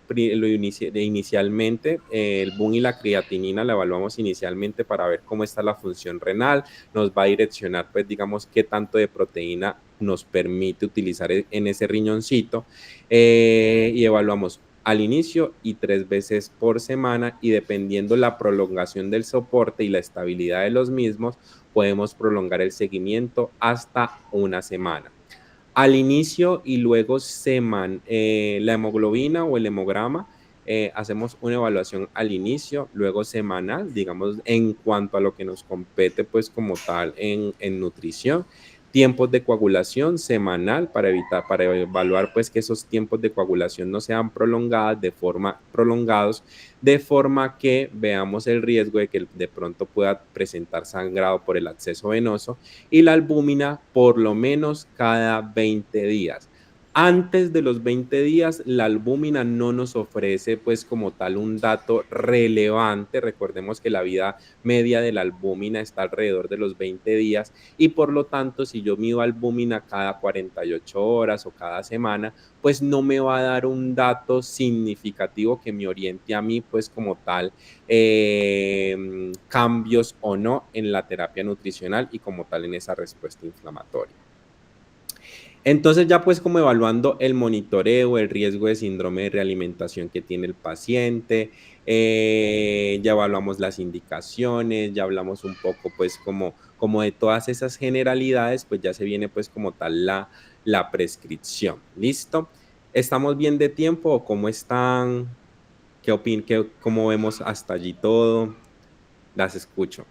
inicialmente, el BUN y la creatinina la evaluamos inicialmente para ver cómo está la función renal, nos va a direccionar, pues, digamos, qué tanto de proteína nos permite utilizar en ese riñoncito y evaluamos al inicio y 3 veces por semana y dependiendo la prolongación del soporte y la estabilidad de los mismos, podemos prolongar el seguimiento hasta una semana. Al inicio y luego la hemoglobina o el hemograma, hacemos una evaluación al inicio, luego semanal, digamos, en cuanto a lo que nos compete, pues como tal en nutrición. Tiempos de coagulación semanal para evaluar pues que esos tiempos de coagulación no sean prolongados, de forma que veamos el riesgo de que de pronto pueda presentar sangrado por el acceso venoso y la albúmina por lo menos cada 20 días. Antes de los 20 días, la albúmina no nos ofrece pues como tal un dato relevante. Recordemos que la vida media de la albúmina está alrededor de los 20 días y por lo tanto, si yo mido albúmina cada 48 horas o cada semana, pues no me va a dar un dato significativo que me oriente a mí pues como tal cambios o no en la terapia nutricional y como tal en esa respuesta inflamatoria. Entonces ya pues como evaluando el monitoreo, el riesgo de síndrome de realimentación que tiene el paciente, ya evaluamos las indicaciones, ya hablamos un poco pues como de todas esas generalidades, pues ya se viene pues como tal la prescripción. ¿Listo? ¿Estamos bien de tiempo o cómo están? ¿Cómo vemos hasta allí todo? Los escucho.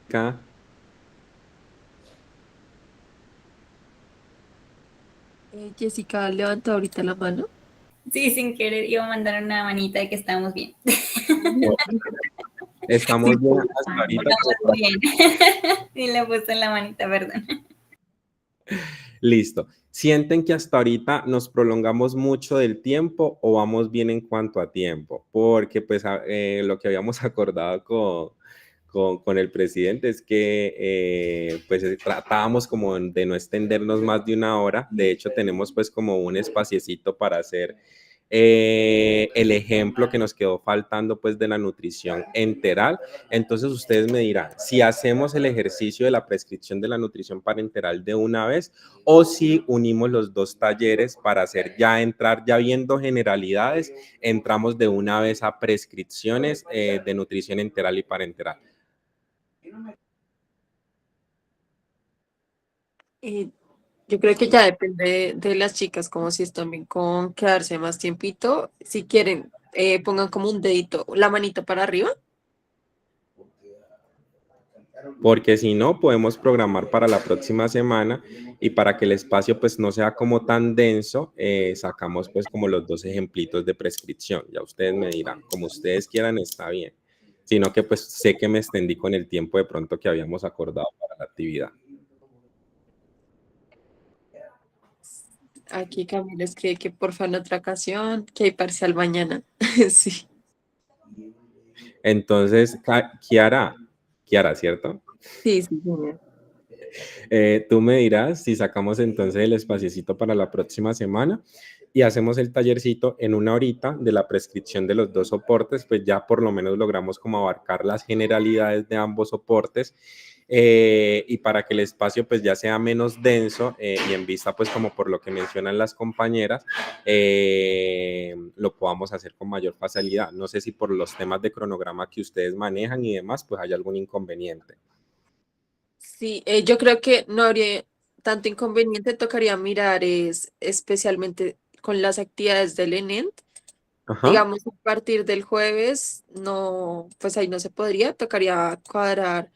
Acá. Jessica levanta ahorita la mano. Sí, sin querer iba a mandar una manita de que estamos bien. Estamos Sí, bien hasta ahorita. Estamos bien. Sí, le he puesto en la manita, perdón. Listo. ¿Sienten que hasta ahorita nos prolongamos mucho del tiempo o vamos bien en cuanto a tiempo? Porque pues lo que habíamos acordado con el presidente es que pues tratábamos como de no extendernos más de una hora. De hecho, tenemos pues como un espaciecito para hacer el ejemplo que nos quedó faltando pues de la nutrición enteral. Entonces ustedes me dirán si hacemos el ejercicio de la prescripción de la nutrición parenteral de una vez o si unimos los dos talleres para hacer entrar ya viendo generalidades, entramos de una vez a prescripciones de nutrición enteral y parenteral. Yo creo que ya depende de las chicas, como si están bien con quedarse más tiempito. Si quieren, pongan como un dedito, la manito para arriba. Porque si no, podemos programar para la próxima semana y para que el espacio pues no sea como tan denso, sacamos pues como los dos ejemplitos de prescripción. Ya ustedes me dirán, como ustedes quieran, está bien. Sino que pues sé que me extendí con el tiempo de pronto que habíamos acordado para la actividad. Aquí Camilo escribe que porfa en otra ocasión, que hay parcial mañana. Sí, Entonces, Kiara, ¿cierto? sí, sí, señor. Tú me dirás si sacamos entonces el espaciecito para la próxima semana y hacemos el tallercito en una horita de la prescripción de los dos soportes, pues ya por lo menos logramos como abarcar las generalidades de ambos soportes y para que el espacio pues ya sea menos denso y en vista pues como por lo que mencionan las compañeras, lo podamos hacer con mayor facilidad. No sé si por los temas de cronograma que ustedes manejan y demás, pues hay algún inconveniente. Sí, yo creo que no habría tanto inconveniente, tocaría mirar especialmente con las actividades del ENENT. Ajá, Digamos, a partir del jueves, no, pues ahí no se podría, tocaría cuadrar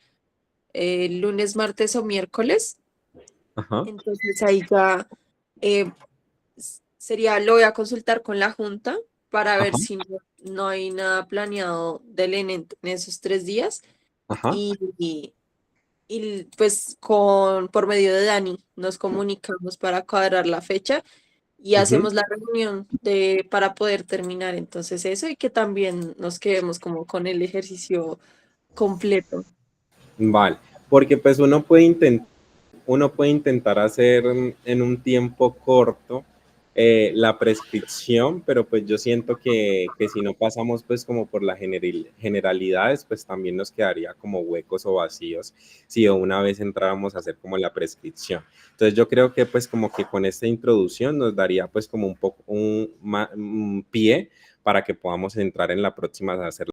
lunes, martes o miércoles. ajá, Entonces ahí ya eh, sería, lo voy a consultar con la junta para ver ajá, si no hay nada planeado del ENENT en esos 3 días. ajá, Y pues por medio de Dani nos comunicamos para cuadrar la fecha y ujú. hacemos la reunión para poder terminar entonces eso y que también nos quedemos como con el ejercicio completo. Vale, porque pues uno puede intentar hacer en un tiempo corto la prescripción, pero pues yo siento que si no pasamos pues como por las generalidades, pues también nos quedaría como huecos o vacíos si de una vez entráramos a hacer como la prescripción. Entonces yo creo que pues como que con esta introducción nos daría pues como un poco un pie para que podamos entrar en la próxima a hacer